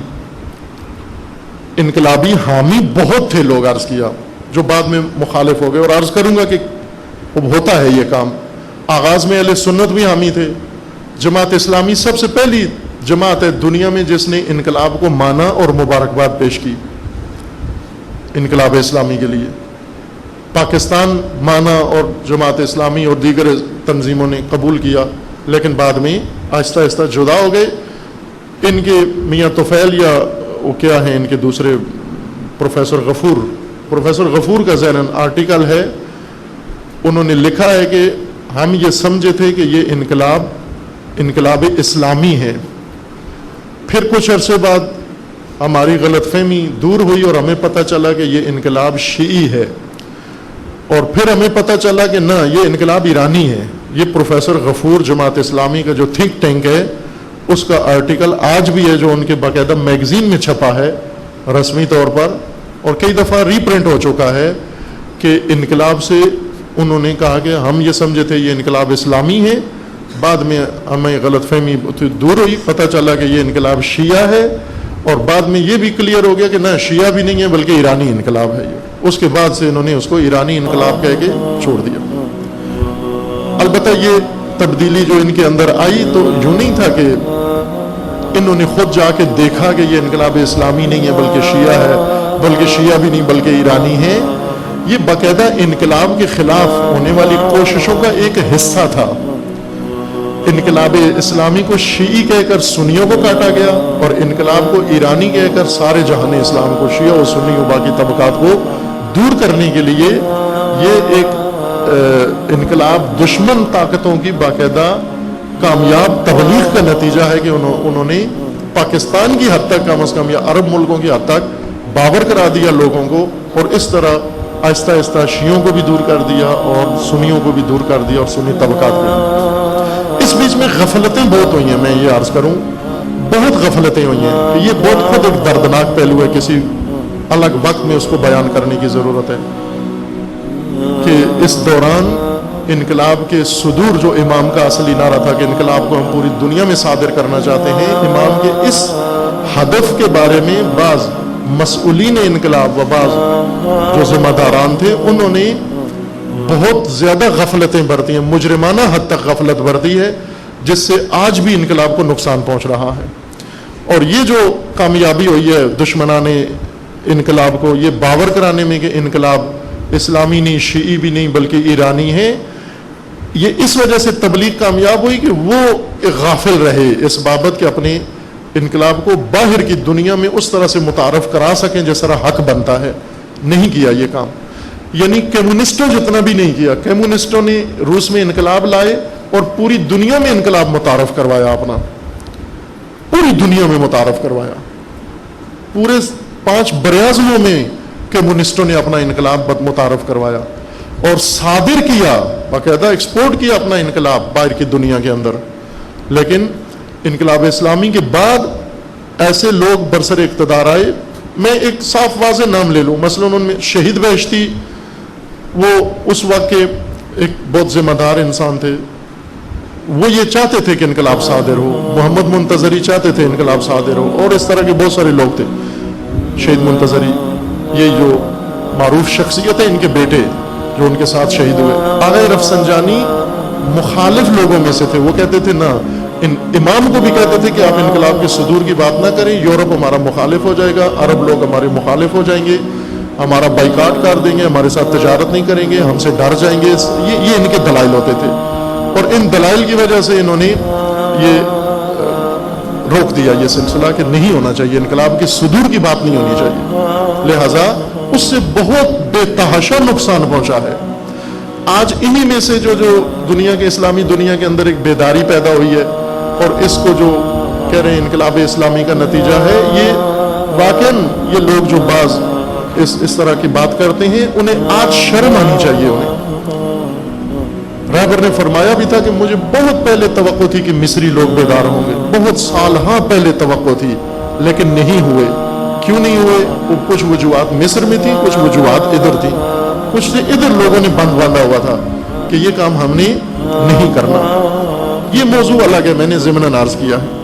انقلابی حامی بہت تھے لوگ، عرض کیا، جو بعد میں مخالف ہو گئے، اور عرض کروں گا کہ ہوتا ہے یہ کام۔ آغاز میں اہل سنت بھی حامی تھے، جماعت اسلامی سب سے پہلی جماعت ہے دنیا میں جس نے انقلاب کو مانا اور مبارکباد پیش کی انقلاب اسلامی کے لیے۔ پاکستان مانا اور جماعت اسلامی اور دیگر تنظیموں نے قبول کیا، لیکن بعد میں آہستہ آہستہ جدا ہو گئے۔ ان کے میاں طفیل یا وہ کیا ہیں ان کے دوسرے پروفیسر غفور کا ذہناً آرٹیکل ہے، انہوں نے لکھا ہے کہ ہم یہ سمجھے تھے کہ یہ انقلاب اسلامی ہے، پھر کچھ عرصے بعد ہماری غلط فہمی دور ہوئی اور ہمیں پتہ چلا کہ یہ انقلاب شیعی ہے، اور پھر ہمیں پتہ چلا کہ نہ، یہ انقلاب ایرانی ہے۔ یہ پروفیسر غفور جماعت اسلامی کا جو تھنک ٹینک ہے، اس کا آرٹیکل آج بھی ہے جو ان کے باقاعدہ میگزین میں چھپا ہے رسمی طور پر، اور کئی دفعہ ری پرنٹ ہو چکا ہے، کہ انقلاب سے انہوں نے کہا کہ ہم یہ سمجھے تھے یہ انقلاب اسلامی ہے، بعد میں ہمیں غلط فہمی دور ہوئی، پتہ چلا کہ یہ انقلاب شیعہ ہے، اور بعد میں یہ بھی کلیئر ہو گیا کہ نہ شیعہ بھی نہیں ہے بلکہ ایرانی انقلاب ہے یہ۔ اس کے بعد سے انہوں نے اس کو ایرانی انقلاب کہہ کے چھوڑ دیا۔ البتہ یہ تبدیلی جو ان کے اندر آئی تو یوں نہیں تھا کہ انہوں نے خود جا کے دیکھا کہ یہ انقلاب اسلامی نہیں ہے بلکہ شیعہ ہے، بلکہ شیعہ بھی نہیں بلکہ ایرانی ہے۔ یہ باقاعدہ انقلاب کے خلاف ہونے والی کوششوں کا ایک حصہ تھا۔ انقلاب اسلامی کو شیعی کہہ کر سنیوں کو کاٹا گیا، اور انقلاب کو ایرانی کہہ کر سارے جہان اسلام کو، شیعہ و سنی و باقی طبقات کو دور کرنے کے لیے یہ ایک انقلاب دشمن طاقتوں کی باقاعدہ کامیاب تبلیغ کا نتیجہ ہے کہ انہوں نے پاکستان کی حد تک، کم از کم یا عرب ملکوں کی حد تک باور کرا دیا لوگوں کو، اور اس طرح آہستہ آہستہ شیعوں کو بھی دور کر دیا اور سنیوں کو بھی دور کر دیا، اور سنی طبقات کو۔ اس بیچ میں غفلتیں بہت ہوئی ہیں، میں یہ عرض کروں بہت غفلتیں ہوئی ہیں کہ یہ بہت خود ایک دردناک پہلو ہے، کسی الگ وقت میں اس کو بیان کرنے کی ضرورت ہے کہ اس دوران انقلاب کے صدور جو امام کا اصلی نعرہ تھا کہ انقلاب کو ہم پوری دنیا میں صادر کرنا چاہتے ہیں، امام کے اس ہدف کے بارے میں بعض مسئولین انقلاب و بعض جو ذمہ داران تھے انہوں نے بہت زیادہ غفلتیں برتی ہیں، مجرمانہ حد تک غفلت برتی ہے، جس سے آج بھی انقلاب کو نقصان پہنچ رہا ہے۔ اور یہ جو کامیابی ہوئی ہے دشمنان انقلاب کو یہ باور کرانے میں کہ انقلاب اسلامی نہیں، شیعی بھی نہیں بلکہ ایرانی ہے، یہ اس وجہ سے تبلیغ کامیاب ہوئی کہ وہ غافل رہے اس بابت کہ اپنے انقلاب کو باہر کی دنیا میں اس طرح سے متعارف کرا سکیں جس طرح حق بنتا ہے۔ نہیں کیا یہ کام، یعنی کمیونسٹوں جتنا بھی نہیں کیا۔ کمیونسٹوں نے روس میں انقلاب لائے اور پوری دنیا میں انقلاب متعارف کروایا، اپنا پوری دنیا میں متعارف کروایا، پورے 5 براعظموں میں کمیونسٹوں نے اپنا انقلاب متعارف کروایا اور صادر کیا، باقاعدہ ایکسپورٹ کیا اپنا انقلاب باہر کی دنیا کے اندر۔ لیکن انقلاب اسلامی کے بعد ایسے لوگ برسر اقتدار آئے، میں ایک صاف واضح نام لے لوں، مثلا ان میں شہید بہشتی، وہ اس وقت کے ایک بہت ذمہ دار انسان تھے، وہ یہ چاہتے تھے کہ انقلاب صادر ہو، محمد منتظری چاہتے تھے انقلاب صادر ہو، اور اس طرح کے بہت سارے لوگ تھے۔ شہید منتظری یہ جو معروف شخصیت ہے، ان کے بیٹے جو ان کے ساتھ شہید ہوئے، آغا رفسنجانی مخالف لوگوں میں سے تھے، وہ کہتے تھے نہ، امام کو بھی کہتے تھے کہ آپ انقلاب کے صدور کی بات نہ کریں، یورپ ہمارا مخالف ہو جائے گا، عرب لوگ ہمارے مخالف ہو جائیں گے، ہمارا بائیکاٹ کر دیں گے، ہمارے ساتھ تجارت نہیں کریں گے، ہم سے ڈر جائیں گے، یہ ان کے دلائل ہوتے تھے۔ اور ان دلائل کی وجہ سے انہوں نے یہ روک دیا یہ سلسلہ کہ نہیں ہونا چاہیے، انقلاب کے صدور کی بات نہیں ہونی چاہیے، لہٰذا اس سے بہت بے تحاشا نقصان پہنچا ہے۔ آج انہی میں سے جو دنیا کے اسلامی دنیا کے اندر ایک بیداری پیدا ہوئی ہے، اور اس کو جو کہہ رہے ہیں انقلاب اسلامی کا نتیجہ ہے، یہ واقعاً یہ لوگ جو بعض اس طرح کی بات کرتے ہیں انہیں آج شرم آنی چاہیے۔ انہیں رہبر نے فرمایا بھی تھا کہ مجھے بہت پہلے توقع تھی کہ مصری لوگ بیدار ہوں گے، بہت سالہ پہلے توقع تھی، لیکن نہیں ہوئے۔ کیوں نہیں ہوئے؟ کچھ وجوہات مصر میں تھی، کچھ وجوہات ادھر تھی، کچھ سے ادھر لوگوں نے بند باندھا ہوا تھا کہ یہ کام ہم نے نہیں کرنا۔ یہ موضوع الگ ہے، میں نے ضمناً عرض کیا ہے۔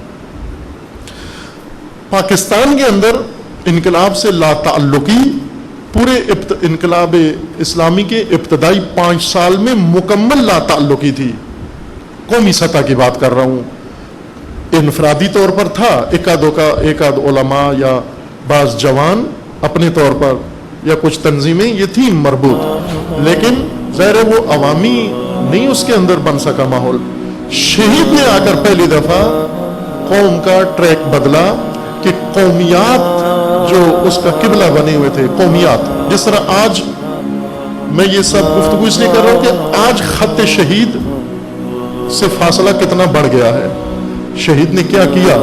پاکستان کے اندر انقلاب سے لا تعلقی پورے انقلاب اسلامی کے ابتدائی 5 سال میں مکمل لا تعلقی تھی۔ قومی سطح کی بات کر رہا ہوں، انفرادی طور پر تھا، ایک آدھ علماء یا بعض جوان اپنے طور پر یا کچھ تنظیمیں یہ تھیں مربوط، لیکن ظاہر ہے وہ عوامی نہیں اس کے اندر بن سکا ماحول۔ شہید نے آ کر پہلی دفعہ قوم کا ٹریک بدلا کہ قومیات جو اس کا قبلہ بنے ہوئے تھے، قومیات، جس طرح آج میں یہ سب گفتگو اس لیے کر رہا ہوں کہ آج خط شہید سے فاصلہ کتنا بڑھ گیا ہے۔ شہید نے کیا کیا،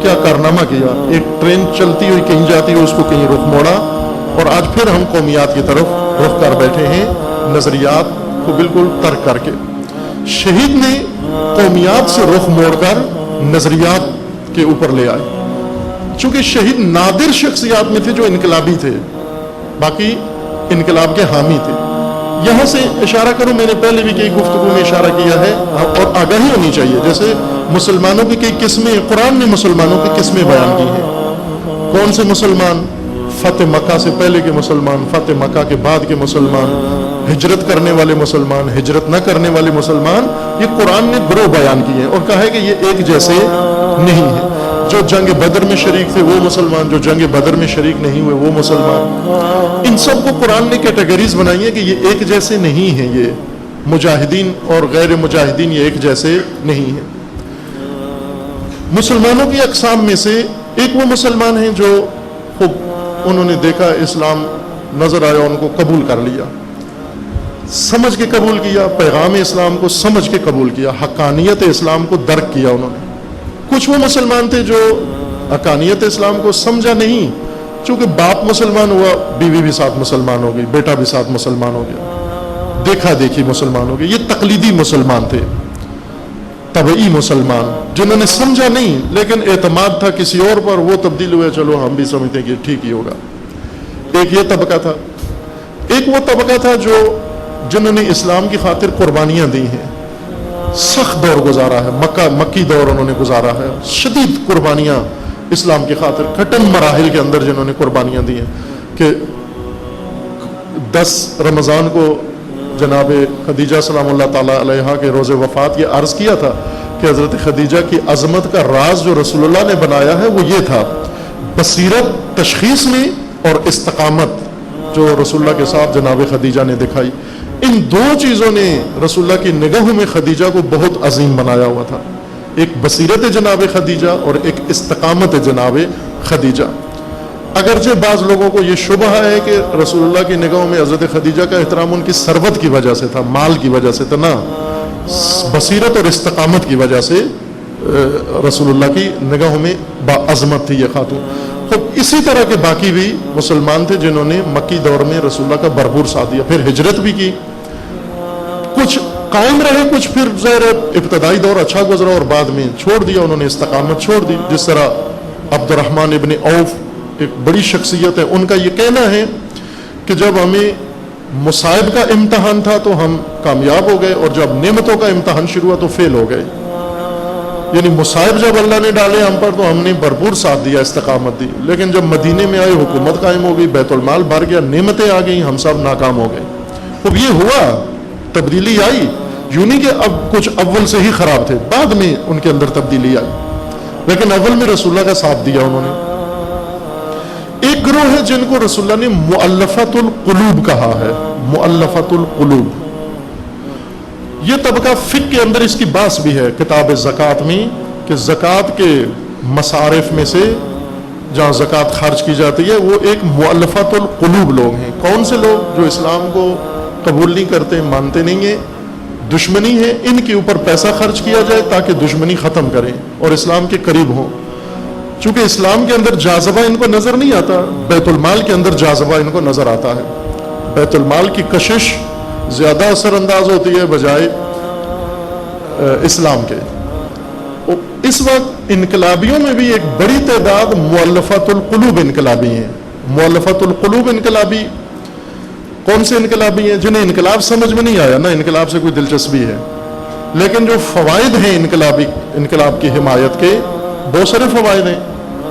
کیا کارنامہ کیا، ایک ٹرین چلتی ہوئی کہیں جاتی ہے، اس کو کہیں رخ موڑا، اور آج پھر ہم قومیات کی طرف رخ کر بیٹھے ہیں، نظریات کو بالکل ترک کر کے۔ شہید نے قومیات سے رخ موڑ کر نظریات کے اوپر لے آئے، چونکہ شہید نادر شخصیات میں تھے جو انقلابی تھے، باقی انقلاب کے حامی تھے، یہاں سے اشارہ کروں، میں نے پہلے بھی کئی گفتگو میں اشارہ کیا ہے، اور آگاہی ہونی چاہیے. جیسے مسلمانوں کی کئی قسمیں، قرآن نے مسلمانوں کی قسمیں بیان کی ہیں. کون سے مسلمان؟ فتح مکہ سے پہلے کے مسلمان، فتح مکہ کے بعد کے مسلمان، ہجرت کرنے والے مسلمان، ہجرت نہ کرنے والے مسلمان. یہ قرآن نے گروہ بیان کیے ہیں اور کہا ہے کہ یہ ایک جیسے نہیں ہیں. جو جنگ بدر میں شریک تھے وہ مسلمان، جو جنگ بدر میں شریک نہیں ہوئے وہ مسلمان. ان سب کو قرآن نے کیٹیگریز بنائی ہیں کہ یہ ایک جیسے نہیں ہیں. یہ مجاہدین اور غیر مجاہدین یہ ایک جیسے نہیں ہیں. مسلمانوں کی اقسام میں سے ایک وہ مسلمان ہیں جو خوب انہوں نے دیکھا، اسلام نظر آیا، ان کو قبول کر لیا، سمجھ کے قبول کیا، پیغام اسلام کو سمجھ کے قبول کیا، حقانیت اسلام کو درک کیا انہوں نے. کچھ وہ مسلمان تھے جو حقانیت اسلام کو سمجھا نہیں، چونکہ باپ مسلمان ہوا، بیوی بھی ساتھ مسلمان ہو گئی، بیٹا بھی ساتھ مسلمان ہو گیا، دیکھا دیکھی مسلمان ہو گئے. یہ تقلیدی مسلمان تھے، طبعی مسلمان، جنہوں نے سمجھا نہیں لیکن اعتماد تھا کسی اور پر، وہ تبدیل ہوئے، چلو ہم بھی سمجھتے ہیں کہ ٹھیک ہی ہوگا. ایک یہ طبقہ تھا. ایک وہ طبقہ تھا جو جنہوں نے اسلام کی خاطر قربانیاں دی ہیں، سخت دور گزارا ہے، مکی دور انہوں نے گزارا ہے، شدید قربانیاں اسلام کی خاطر، کٹن مراحل کے اندر جنہوں نے قربانیاں دی ہیں. کہ 10 رمضان کو جناب خدیجہ سلام اللہ تعالیٰ علیہا کے روز وفات یہ عرض کیا تھا کہ حضرت خدیجہ کی عظمت کا راز جو رسول اللہ نے بنایا ہے وہ یہ تھا، بصیرت تشخیص میں اور استقامت جو رسول اللہ کے ساتھ جناب خدیجہ نے دکھائی. ان دو چیزوں نے رسول اللہ کی نگاہوں میں خدیجہ کو بہت عظیم بنایا ہوا تھا. ایک بصیرت جناب خدیجہ اور ایک استقامت جناب خدیجہ. اگرچہ بعض لوگوں کو یہ شبہ ہے کہ رسول اللہ کی نگاہوں میں حضرت خدیجہ کا احترام ان کی ثروت کی وجہ سے تھا، مال کی وجہ سے تھا، نہ، بصیرت اور استقامت کی وجہ سے رسول اللہ کی نگاہوں میں باعظمت تھی یہ خاتون. خب اسی طرح کے باقی بھی مسلمان تھے جنہوں نے مکی دور میں رسول اللہ کا بھرپور ساتھ دیا، پھر ہجرت بھی کی. کچھ قائم رہے، کچھ پھر ظاہر ابتدائی دور اچھا گزرا اور بعد میں چھوڑ دیا، انہوں نے استقامت چھوڑ دی. جس طرح عبد الرحمن ابن عوف ایک بڑی شخصیت ہے، ان کا یہ کہنا ہے کہ جب ہمیں مصائب کا امتحان تھا تو ہم کامیاب ہو گئے، اور جب نعمتوں کا امتحان شروع ہوا تو فیل ہو گئے. یعنی مصائب جب اللہ نے ڈالے ہم پر تو ہم نے بھرپور ساتھ دیا، استقامت دی، لیکن جب مدینے میں آئے حکومت قائم ہو گئی، بیت المال بھر گیا، نعمتیں آ گئیں، ہم سب ناکام ہو گئے. اب یہ ہوا، تبدیلی آئی. یوں نہیں کہ اب کچھ اول سے ہی خراب تھے، بعد میں ان کے اندر تبدیلی آئی، لیکن اول میں رسول اللہ کا ساتھ دیا انہوں نے. ایک گروہ ہے جن کو رسول اللہ نے مؤلفۃ القلوب کہا ہے، مؤلفۃ القلوب. یہ طبقہ فقہ کے اندر اس کی بحث بھی ہے کتاب زکوٰۃ میں، کہ زکوٰۃ کے مصارف میں سے جہاں زکوٰۃ خرچ کی جاتی ہے وہ ایک مؤلفۃ القلوب لوگ ہیں. کون سے لوگ؟ جو اسلام کو قبول نہیں کرتے، مانتے نہیں ہیں، دشمنی ہے، ان کے اوپر پیسہ خرچ کیا جائے تاکہ دشمنی ختم کریں اور اسلام کے قریب ہوں. چونکہ اسلام کے اندر جاذبہ ان کو نظر نہیں آتا، بیت المال کے اندر جاذبہ ان کو نظر آتا ہے. بیت المال کی کشش زیادہ اثر انداز ہوتی ہے بجائے اسلام کے. اس وقت انقلابیوں میں بھی ایک بڑی تعداد مؤلفۃ القلوب انقلابی ہیں. مؤلفۃ القلوب انقلابی کون سے انقلابی ہیں؟ جنہیں انقلاب سمجھ میں نہیں آیا، نہ انقلاب سے کوئی دلچسپی ہے، لیکن جو فوائد ہیں انقلاب کی حمایت کے، بہت سارے فوائد ہیں،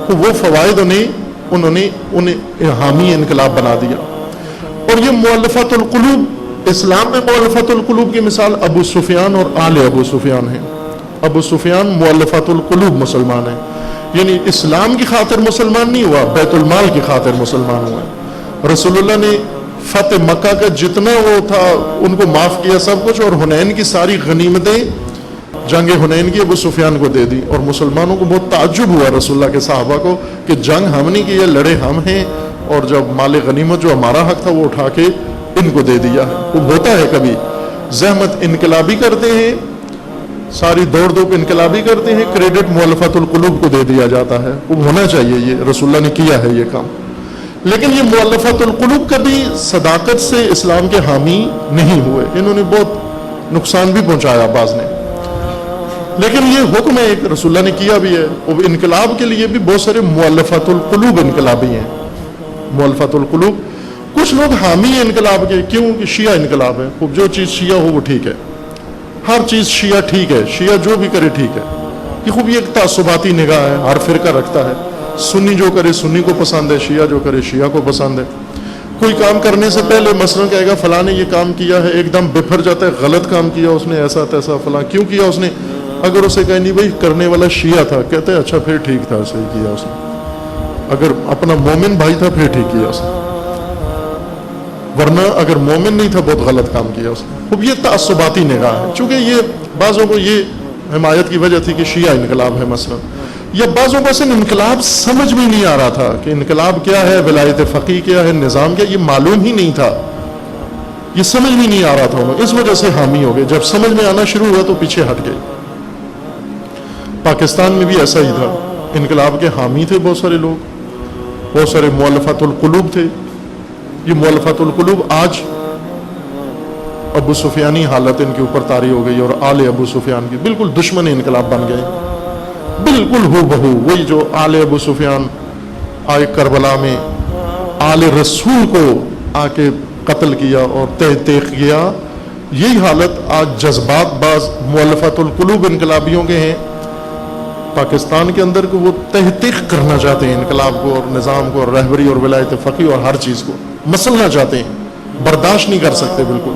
تو وہ فوائد انہیں حامی انقلاب بنا دیا. اور یہ مؤلفۃ القلوب، اسلام میں مؤلفۃ القلوب کی مثال ابو سفیان اور آل ابو سفیان ہیں. ابو سفیان مؤلفۃ القلوب مسلمان ہیں، یعنی اسلام کی خاطر مسلمان نہیں ہوا، بیت المال کی خاطر مسلمان ہوا. رسول اللہ نے فتح مکہ کا جتنا وہ تھا ان کو معاف کیا سب کچھ، اور حنین کی ساری غنیمتیں جنگ حنین کی ابو سفیان کو دے دی. اور مسلمانوں کو بہت تعجب ہوا رسول اللہ کے صحابہ کو کہ جنگ ہم نہیں کی ہے، لڑے ہم ہیں، اور جب مال غنیمت جو ہمارا حق تھا وہ اٹھا کے ان کو دے دیا. وہ ہوتا ہے کبھی زحمت انقلابی کرتے ہیں، ساری دوڑ دھوپ انقلابی کرتے ہیں، کریڈٹ مؤلفۃ القلوب کو دے دیا جاتا ہے. وہ ہونا چاہیے، یہ رسول اللہ نے کیا ہے یہ کام. لیکن یہ مؤلفۃ القلوب کبھی صداقت سے اسلام کے حامی نہیں ہوئے، انہوں نے بہت نقصان بھی پہنچایا بعض نے. لیکن یہ حکم ہے ایک رسول اللہ نے کیا بھی ہے. اور انقلاب کے لیے بھی بہت سارے مؤلفۃ القلوب انقلابی ہیں. مؤلفۃ القلوب کچھ لوگ حامی ہیں انقلاب کے، کیوں کہ شیعہ انقلاب ہے، خوب جو چیز شیعہ ہو وہ ٹھیک ہے، ہر چیز شیعہ ٹھیک ہے، شیعہ جو بھی کرے ٹھیک ہے. یہ خوب یہ ایک تعصباتی نگاہ ہے، ہر فرقہ رکھتا ہے. سنی جو کرے سنی کو پسند ہے، شیعہ جو کرے شیعہ کو پسند ہے. کوئی کام کرنے سے پہلے مثلا کہے گا فلاں نے یہ کام کیا ہے، ایک دم بفر جاتا ہے، غلط کام کیا اس نے، ایسا تیسا فلاں، کیوں کیا اس نے؟ اگر اسے کہیں نہیں بھائی کرنے والا شیعہ تھا، کہتے ہیں اچھا پھر ٹھیک تھا، صحیح کیا اس نے. اگر اپنا مومن بھائی تھا پھر ٹھیک کیا اس نے، ورنہ اگر مومن نہیں تھا بہت غلط کام کیا اس نے. اب یہ تعصباتی نگاہ ہے، چونکہ یہ بعضوں کو یہ حمایت کی وجہ تھی کہ شیعہ انقلاب ہے مثلا، یا بعضوں کو اصل انقلاب سمجھ میں نہیں آ رہا تھا کہ انقلاب کیا ہے، ولایت فقیہ کیا ہے، نظام کیا، یہ معلوم ہی نہیں تھا، یہ سمجھ میں نہیں آ رہا تھا انہیں، اس وجہ سے حامی ہو گئے. جب سمجھ میں آنا شروع ہوا تو پیچھے ہٹ گئے. پاکستان میں بھی ایسا ہی تھا، انقلاب کے حامی تھے بہت سارے لوگ، بہت سارے مؤلفات القلوب تھے. یہ مؤلفات القلوب آج ابو سفیانی حالت ان کے اوپر طاری ہو گئی، اور آل ابو سفیان کی بالکل دشمن انقلاب بن گئے، بالکل ہو بہو وہی جو آل ابو سفیان آئے کربلا میں آل رسول کو آ کے قتل کیا اور تحقیق کیا. یہی حالت آج جذبات بعض مؤلفات القلوب انقلابیوں کے ہیں پاکستان کے اندر، کہ وہ تحقیق کرنا چاہتے ہیں انقلاب کو اور نظام کو اور رہبری اور ولایت فقیہ اور ہر چیز کو مسلنا چاہتے ہیں، برداشت نہیں کر سکتے بالکل.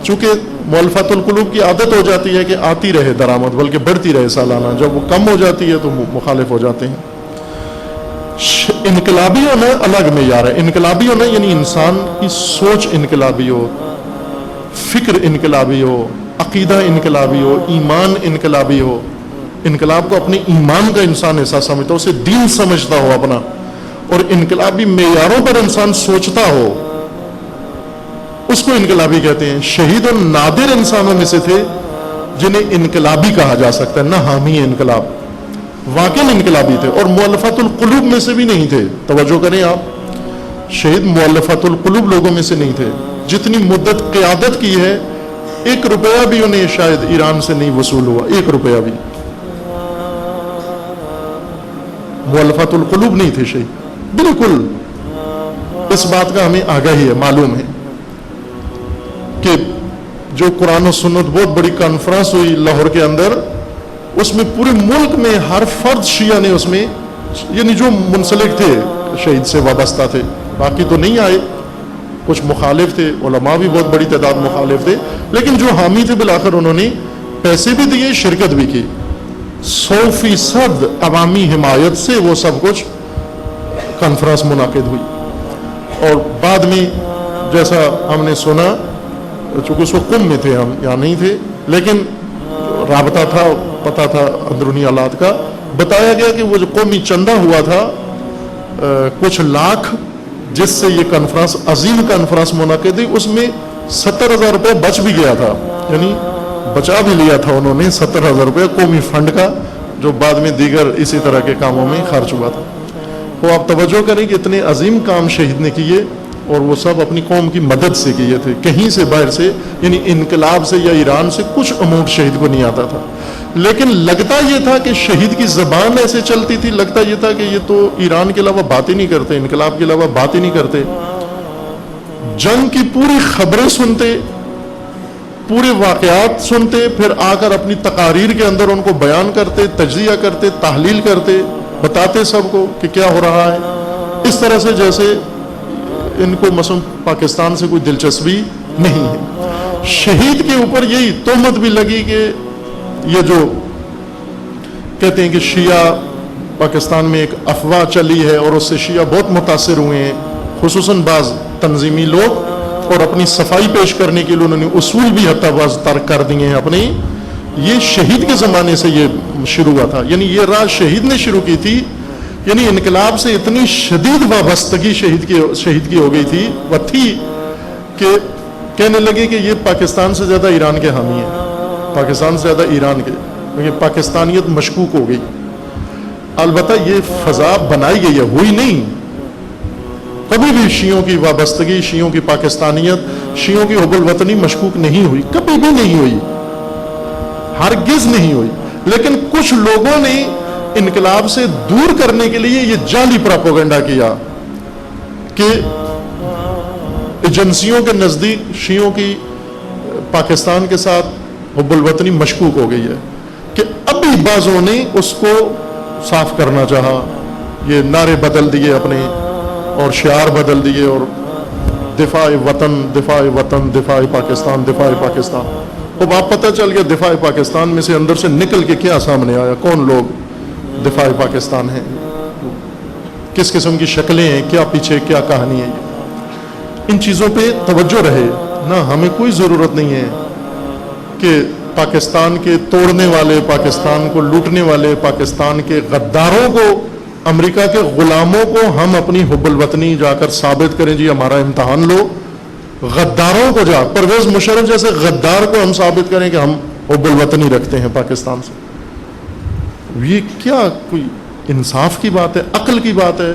چونکہ مؤلفات القلوب کی عادت ہو جاتی ہے کہ آتی رہے درآمد، بلکہ بڑھتی رہے سالانہ، جب وہ کم ہو جاتی ہے تو مخالف ہو جاتے ہیں. انقلابی ہونا الگ معیار ہے. انقلابی ہونا یعنی انسان کی سوچ انقلابی ہو، فکر انقلابی ہو، عقیدہ انقلابی ہو، ایمان انقلابی ہو. انقلاب کو اپنے ایمان کا انسان ایسا سمجھتا ہو، اسے دین سمجھتا ہو اپنا، اور انقلابی معیاروں پر انسان سوچتا ہو، اس کو انقلابی کہتے ہیں. شہید اور نادر انسانوں میں سے تھے جنہیں انقلابی کہا جا سکتا ہے، نہ حامی انقلاب، واقعی انقلابی تھے، اور مؤلفات القلوب میں سے بھی نہیں تھے. توجہ کریں آپ، شہید مؤلفات القلوب لوگوں میں سے نہیں تھے. جتنی مدت قیادت کی ہے 1 روپیہ بھی انہیں شاید ایران سے نہیں وصول ہوا، 1 روپیہ بھی. مؤلفات القلوب نہیں تھے شہید، بالکل. اس بات کا ہمیں آگاہی ہے، معلوم ہے کہ جو قرآن و سنت بہت بڑی کانفرنس ہوئی لاہور کے اندر، اس میں پورے ملک میں ہر فرد شیعہ نے اس میں، یعنی جو منسلک تھے شہید سے وابستہ تھے، باقی تو نہیں آئے، کچھ مخالف تھے، علماء بھی بہت بڑی تعداد مخالف تھے، لیکن جو حامی تھے بالآخر انہوں نے پیسے بھی دیے، شرکت بھی کی. 100% عوامی حمایت سے وہ سب کچھ کانفرنس منعقد ہوئی. اور بعد میں جیسا ہم نے سنا، چونکہ اس وقت قم میں تھے ہم، یہاں نہیں تھے، لیکن رابطہ تھا، پتہ تھا اندرونی حالات کا، بتایا گیا کہ وہ جو قومی چندہ ہوا تھا کچھ لاکھ، جس سے یہ کانفرنس، عظیم کانفرنس منعقد ہوئی، اس میں 70,000 روپے بچ بھی گیا تھا، یعنی بچا بھی لیا تھا انہوں نے 70,000 روپے قومی فنڈ کا، جو بعد میں دیگر اسی طرح کے کاموں میں خرچ ہوا تھا. تو آپ توجہ کریں کہ اتنے عظیم کام شہید نے کیے، اور وہ سب اپنی قوم کی مدد سے کیے تھے، کہیں سے باہر سے، یعنی انقلاب سے یا ایران سے کچھ اماؤنٹ شہید کو نہیں آتا تھا. لیکن لگتا یہ تھا کہ شہید کی زبان ایسے چلتی تھی، لگتا یہ تھا کہ یہ تو ایران کے علاوہ بات ہی نہیں کرتے، انقلاب کے علاوہ بات ہی نہیں کرتے. جنگ کی پوری خبریں سنتے، پورے واقعات سنتے، پھر آ کر اپنی تقاریر کے اندر ان کو بیان کرتے، تجزیہ کرتے، تحلیل کرتے، بتاتے سب کو کہ کیا ہو رہا ہے، اس طرح سے جیسے ان کو مثلا پاکستان سے کوئی دلچسپی نہیں ہے. شہید کے اوپر یہی تہمت بھی لگی کہ یہ جو کہتے ہیں کہ شیعہ پاکستان میں ایک افواہ چلی ہے اور اس سے شیعہ بہت متاثر ہوئے ہیں، خصوصاً بعض تنظیمی لوگ، اور اپنی صفائی پیش کرنے کے لیے انہوں نے اصول بھی حتی بعض ترک کر دیے ہیں اپنے. یہ شہید کے زمانے سے یہ شروع ہوا تھا، یعنی یہ راہ شہید نے شروع کی تھی. یعنی انقلاب سے اتنی شدید وابستگی شہید کی ہو گئی تھی، وہ تھی کہ کہنے لگے کہ یہ پاکستان سے زیادہ ایران کے حامی ہیں، پاکستان سے زیادہ ایران کے، کیونکہ پاکستانیت مشکوک ہو گئی. البتہ یہ فضا بنائی گئی ہے، ہوئی نہیں. کبھی بھی شیعوں کی وابستگی، شیعوں کی پاکستانیت، شیعوں کی حب الوطنی مشکوک نہیں ہوئی، کبھی بھی نہیں ہوئی، ہرگز نہیں ہوئی. لیکن کچھ لوگوں نے انقلاب سے دور کرنے کے لیے یہ جعلی پروپیگنڈا کیا کہ ایجنسیوں کے نزدیک شیعوں کی پاکستان کے ساتھ حب الوطنی مشکوک ہو گئی ہے کہ ابھی بعضوں نے اس کو صاف کرنا چاہا، یہ نعرے بدل دیے اپنے اور شعار بدل دیے اور دفاع وطن دفاع وطن دفاع پاکستان دفاع پاکستان. اب آپ پتہ چل گیا دفاع پاکستان میں سے اندر سے نکل کے کیا سامنے آیا، کون لوگ دفاع پاکستان ہیں، کس قسم کی شکلیں ہیں، کیا پیچھے کیا کہانی ہے. ان چیزوں پہ توجہ رہے نا. ہمیں کوئی ضرورت نہیں ہے کہ پاکستان کے توڑنے والے، پاکستان کو لوٹنے والے، پاکستان کے غداروں کو، امریکہ کے غلاموں کو ہم اپنی حب الوطنی جا کر ثابت کریں. جی ہمارا امتحان لو. غداروں کو جا، پرویز مشرف جیسے غدار کو ہم ثابت کریں کہ ہم حب الوطنی رکھتے ہیں پاکستان سے. یہ کیا کوئی انصاف کی بات ہے، عقل کی بات ہے؟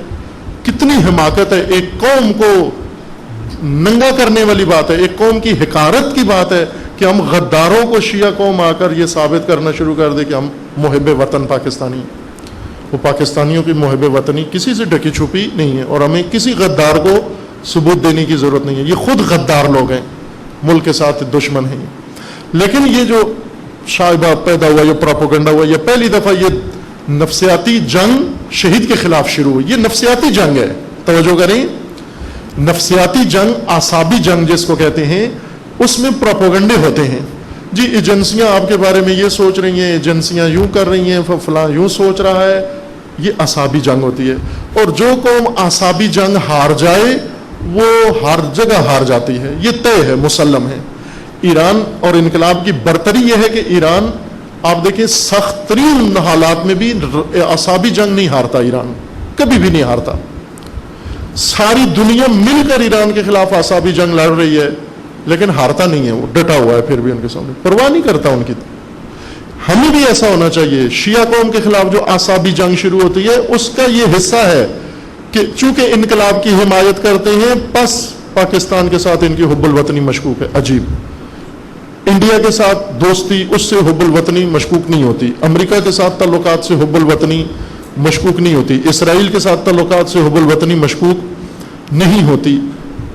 کتنی حماقت ہے. ایک قوم کو ننگا کرنے والی بات ہے، ایک قوم کی حقارت کی بات ہے کہ ہم غداروں کو شیعہ قوم آ کر یہ ثابت کرنا شروع کر دے کہ ہم محب وطن پاکستانی ہیں. وہ پاکستانیوں کی محب وطنی کسی سے ڈکی چھپی نہیں ہے اور ہمیں کسی غدار کو ثبوت دینے کی ضرورت نہیں ہے. یہ خود غدار لوگ ہیں، ملک کے ساتھ دشمن ہیں. لیکن یہ جو شائبہ پیدا ہوا، یہ پروپیگنڈا ہوا، یہ پہلی دفعہ یہ نفسیاتی جنگ شہید کے خلاف شروع ہوئی. یہ نفسیاتی جنگ ہے، توجہ کریں. نفسیاتی جنگ، اعصابی جنگ جس کو کہتے ہیں، اس میں پروپیگنڈے ہوتے ہیں. جی ایجنسیاں آپ کے بارے میں یہ سوچ رہی ہیں، ایجنسیاں یوں کر رہی ہیں، فلاں یوں سوچ رہا ہے. یہ اعصابی جنگ ہوتی ہے. اور جو قوم اعصابی جنگ ہار جائے وہ ہر جگہ ہار جاتی ہے. یہ طے ہے، مسلم ہے. ایران اور انقلاب کی برتری یہ ہے کہ ایران، آپ دیکھیں سخت ترین حالات میں بھی اعصابی جنگ نہیں ہارتا. ایران کبھی بھی نہیں ہارتا. ساری دنیا مل کر ایران کے خلاف اعصابی جنگ لڑ رہی ہے لیکن ہارتا نہیں ہے. وہ ڈٹا ہوا ہے پھر بھی ان کے سامنے، پرواہ نہیں کرتا ان کی. ہمیں بھی ایسا ہونا چاہیے. شیعہ قوم کے خلاف جو اعصابی جنگ شروع ہوتی ہے اس کا یہ حصہ ہے کہ چونکہ انقلاب کی حمایت کرتے ہیں بس پاکستان کے ساتھ ان کی حب الوطنی مشکوک ہے. عجیب. انڈیا کے ساتھ دوستی، اس سے حب الوطنی مشکوک نہیں ہوتی. امریکہ کے ساتھ تعلقات سے حب الوطنی مشکوک نہیں ہوتی. اسرائیل کے ساتھ تعلقات سے حب الوطنی مشکوک نہیں ہوتی.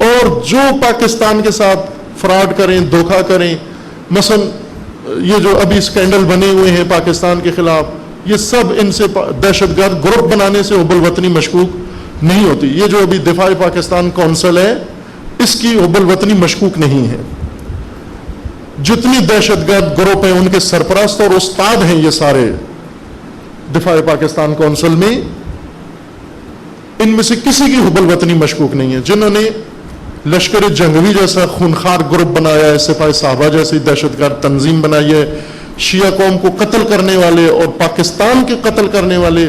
اور جو پاکستان کے ساتھ فراڈ کریں، دھوکہ کریں، مثلا یہ جو ابھی اسکینڈل بنے ہوئے ہیں پاکستان کے خلاف، یہ سب ان سے دہشت گرد گروپ بنانے سے حب الوطنی مشکوک نہیں ہوتی. یہ جو ابھی دفاع پاکستان کونسل ہے اس کی حب الوطنی مشکوک نہیں ہے. جتنی دہشت گرد گروپ ہیں ان کے سرپرست اور استاد ہیں یہ سارے دفاع پاکستان کونسل میں، ان میں سے کسی کی حب الوطنی مشکوک نہیں ہے. جنہوں نے لشکر جنگوی جیسا خونخوار گروپ بنایا ہے، سپاہی صحابہ جیسی دہشت گرد تنظیم بنائی ہے، شیعہ قوم کو قتل کرنے والے اور پاکستان کے قتل کرنے والے،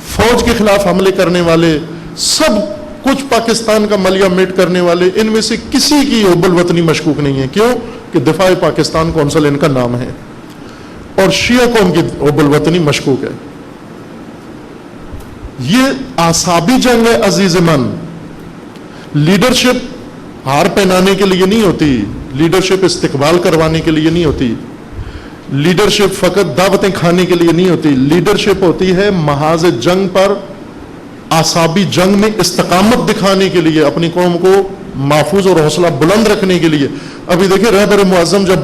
فوج کے خلاف حملے کرنے والے، سب کچھ پاکستان کا ملیہ میٹ کرنے والے، ان میں سے کسی کی حب الوطنی مشکوک نہیں ہے. کیوں کہ دفاع پاکستان کونسل ان کا نام ہے. اور شیعہ قوم کی حب الوطنی مشکوک ہے. یہ اعصابی جنگ ہے عزیز من. لیڈرشپ ہار پہنانے کے لیے نہیں ہوتی، لیڈرشپ استقبال کروانے کے لیے نہیں ہوتی، لیڈرشپ فقط دعوتیں کھانے کے لیے نہیں ہوتی. لیڈرشپ ہوتی ہے محاذ جنگ پر اعصابی جنگ میں استقامت دکھانے کے لیے، اپنی قوم کو محفوظ اور حوصلہ بلند رکھنے کے لیے. ابھی دیکھیں رہبر معظم جب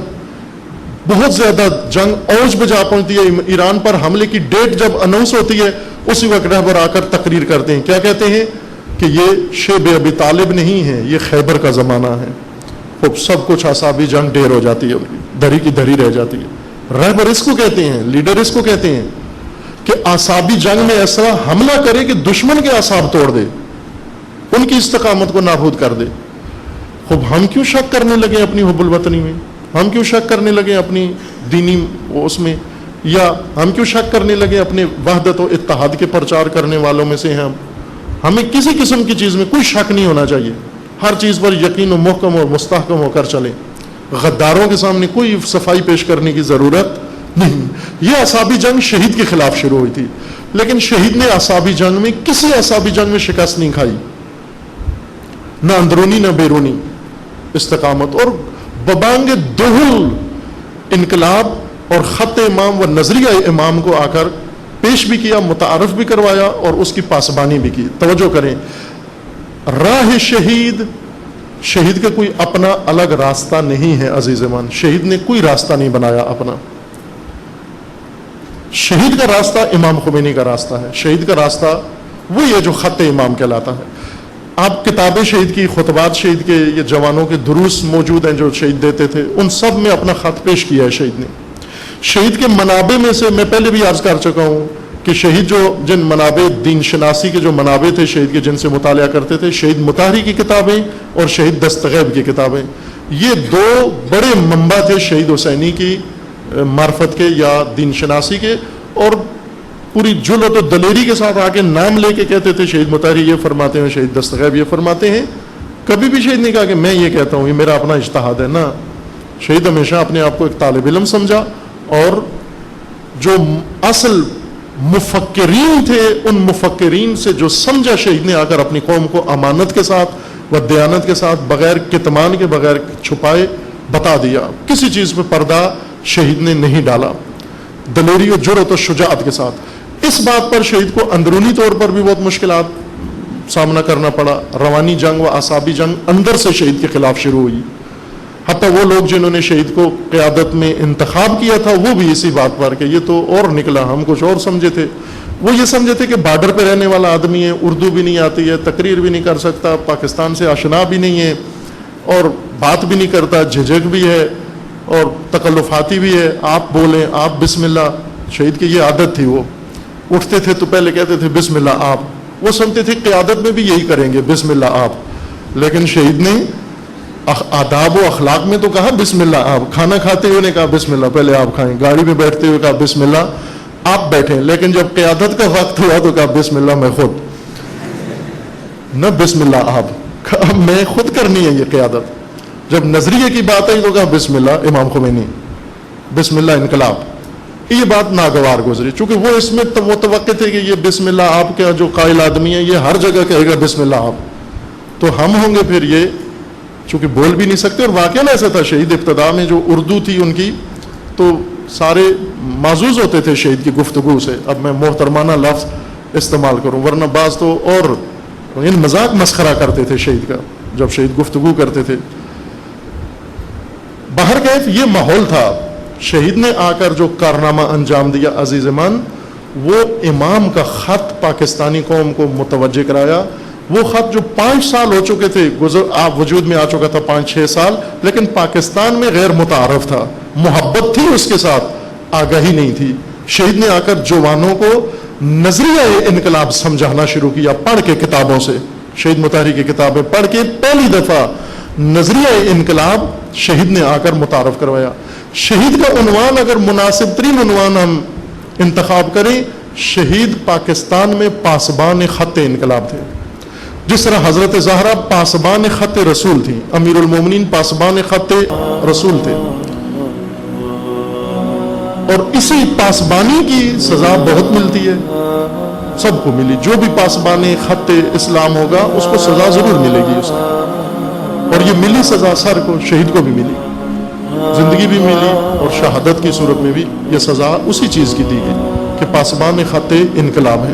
بہت زیادہ جنگ اوج پہ جا پہنچتی ہے، ایران پر حملے کی ڈیٹ جب اناؤنس ہوتی ہے، اسی وقت رہبر آ کر تقریر کرتے ہیں. کیا کہتے ہیں کہ یہ شیب ابی طالب نہیں ہے، یہ خیبر کا زمانہ ہے. خوب سب کچھ اعصابی جنگ ڈھیر ہو جاتی ہے، ان کی دھری کی دھری رہ جاتی ہے. رہبر اس کو کہتے ہیں، لیڈر اس کو کہتے ہیں کہ اعصابی جنگ میں ایسا حملہ کرے کہ دشمن کے اعصاب توڑ دے، ان کی استقامت کو نابود کر دے. خوب ہم کیوں شک کرنے لگے اپنی حب الوطنی میں؟ ہم کیوں شک کرنے لگے اپنی دینی اس میں؟ یا ہم کیوں شک کرنے لگے اپنے وحدت و اتحاد کے پرچار کرنے والوں میں سے ہیں ہم؟ ہمیں کسی قسم کی چیز میں کوئی شک نہیں ہونا چاہیے. ہر چیز پر یقین و محکم اور مستحکم ہو کر چلیں. غداروں کے سامنے کوئی صفائی پیش کرنے کی ضرورت نہیں. یہ اعصابی جنگ شہید کے خلاف شروع ہوئی تھی، لیکن شہید نے اعصابی جنگ میں کسی اعصابی جنگ میں شکست نہیں کھائی، نہ اندرونی نہ بیرونی. استقامت اور ببانگ دہل انقلاب اور خط امام و نظریہ امام کو آ کر پیش بھی کیا، متعارف بھی کروایا اور اس کی پاسبانی بھی کی. توجہ کریں، راہ شہید شہید کا کوئی اپنا الگ راستہ نہیں ہے عزیزمان، شہید نے کوئی راستہ نہیں بنایا اپنا. شہید کا راستہ امام خمینی کا راستہ ہے. شہید کا راستہ وہی ہے جو خط امام کہلاتا ہے. آپ کتابیں شہید کی، خطبات شہید کے، یہ جوانوں کے دروس موجود ہیں جو شہید دیتے تھے، ان سب میں اپنا خط پیش کیا ہے شہید نے. شہید کے منابع میں سے میں پہلے بھی عرض کر چکا ہوں کہ شہید جو جن منابع، دین شناسی کے جو منابع تھے شہید کے، جن سے مطالعہ کرتے تھے، شہید مطہری کی کتابیں اور شہید دستغیب کی کتابیں، یہ دو بڑے منبع تھے شہید حسینی کی معرفت کے یا دین شناسی کے. اور پوری جرأت و دلیری کے ساتھ آ کے نام لے کے کہتے تھے شہید مطہری یہ فرماتے ہیں، شہید دستغیب یہ فرماتے ہیں. کبھی بھی شہید نے کہا کہ میں یہ کہتا ہوں، یہ میرا اپنا اجتہاد ہے. نا، شہید ہمیشہ اپنے آپ کو ایک طالب علم سمجھا، اور جو اصل مفکرین تھے ان مفکرین سے جو سمجھا شہید نے آ کر اپنی قوم کو امانت کے ساتھ و دیانت کے ساتھ، بغیر کتمان کے، بغیر چھپائے بتا دیا. کسی چیز پہ پردہ شہید نے نہیں ڈالا، دلیری و جرأت و شجاعت کے ساتھ. اس بات پر شہید کو اندرونی طور پر بھی بہت مشکلات سامنا کرنا پڑا. روانی جنگ و اعصابی جنگ اندر سے شہید کے خلاف شروع ہوئی. حتیٰ وہ لوگ جنہوں نے شہید کو قیادت میں انتخاب کیا تھا وہ بھی اسی بات پر کہ یہ تو اور نکلا، ہم کچھ اور سمجھے تھے. وہ یہ سمجھے تھے کہ بارڈر پہ رہنے والا آدمی ہے، اردو بھی نہیں آتی ہے، تقریر بھی نہیں کر سکتا، پاکستان سے آشنا بھی نہیں ہے، اور بات بھی نہیں کرتا، جھجک بھی ہے اور تکلفاتی بھی ہے. آپ بولیں، آپ بسم اللہ. شہید کی یہ عادت تھی، وہ اٹھتے تھے تو پہلے کہتے تھے بسم اللہ آپ. وہ سمجھتے تھے قیادت میں بھی یہی کریں گے، بسم اللہ آپ. لیکن شہید نے آداب و اخلاق میں تو کہا بسم اللہ آپ. کھانا کھاتے ہوئے نے کہا بسم اللہ پہلے آپ کھائیں، گاڑی میں بیٹھتے ہوئے کہا بسم اللہ آپ بیٹھیں. لیکن جب قیادت کا وقت ہوا تو کہا بسم اللہ میں خود. نہ بسم اللہ آپ، کہا میں خود کرنی ہے یہ قیادت. جب نظریے کی بات آئی تو کہا بسم اللہ امام خمینی، بسم اللہ انقلاب. یہ بات ناگوار گزری، چونکہ وہ اس میں متوقع تھے کہ یہ بسم اللہ آپ کا جو قائل آدمی ہے یہ ہر جگہ کہے گا بسم اللہ آپ، تو ہم ہوں گے پھر یہ، چونکہ بول بھی نہیں سکتے. اور واقعہ ایسا تھا، شہید ابتدا میں جو اردو تھی ان کی تو سارے معزوز ہوتے تھے شہید کی گفتگو سے. اب میں محترمانہ لفظ استعمال کروں، ورنہ بعض تو اور ان مذاق مسخرہ کرتے تھے شہید کا جب شہید گفتگو کرتے تھے. باہر کیف یہ ماحول تھا. شہید نے آ کر جو کارنامہ انجام دیا عزیزمان، وہ امام کا خط پاکستانی قوم کو متوجہ کرایا. وہ خط جو 5 سال ہو چکے تھے، آپ وجود میں آ چکا تھا 5-6 سال، لیکن پاکستان میں غیر متعارف تھا. محبت تھی اس کے ساتھ، آگاہی نہیں تھی. شہید نے آ کر جوانوں کو نظریہ انقلاب سمجھانا شروع کیا پڑھ کے کتابوں سے. شہید مطہری کی کتابیں پڑھ کے پہلی دفعہ نظریہ انقلاب شہید نے آ کر متعارف کروایا. شہید کا عنوان اگر مناسب ترین عنوان ہم انتخاب کریں، شہید پاکستان میں پاسبان خط انقلاب تھے. جس طرح حضرت زہرا پاسبان خط رسول تھی، امیر المومنین پاسبان خط رسول تھے. اور اسی پاسبانی کی سزا بہت ملتی ہے، سب کو ملی. جو بھی پاسبان خط اسلام ہوگا اس کو سزا ضرور ملے گی اس کو. اور یہ ملی سزا سر کو، شہید کو بھی ملی، زندگی بھی ملی اور شہادت کی صورت میں بھی یہ سزا اسی چیز کی دی گئی کہ پاسبان خط انقلاب ہے.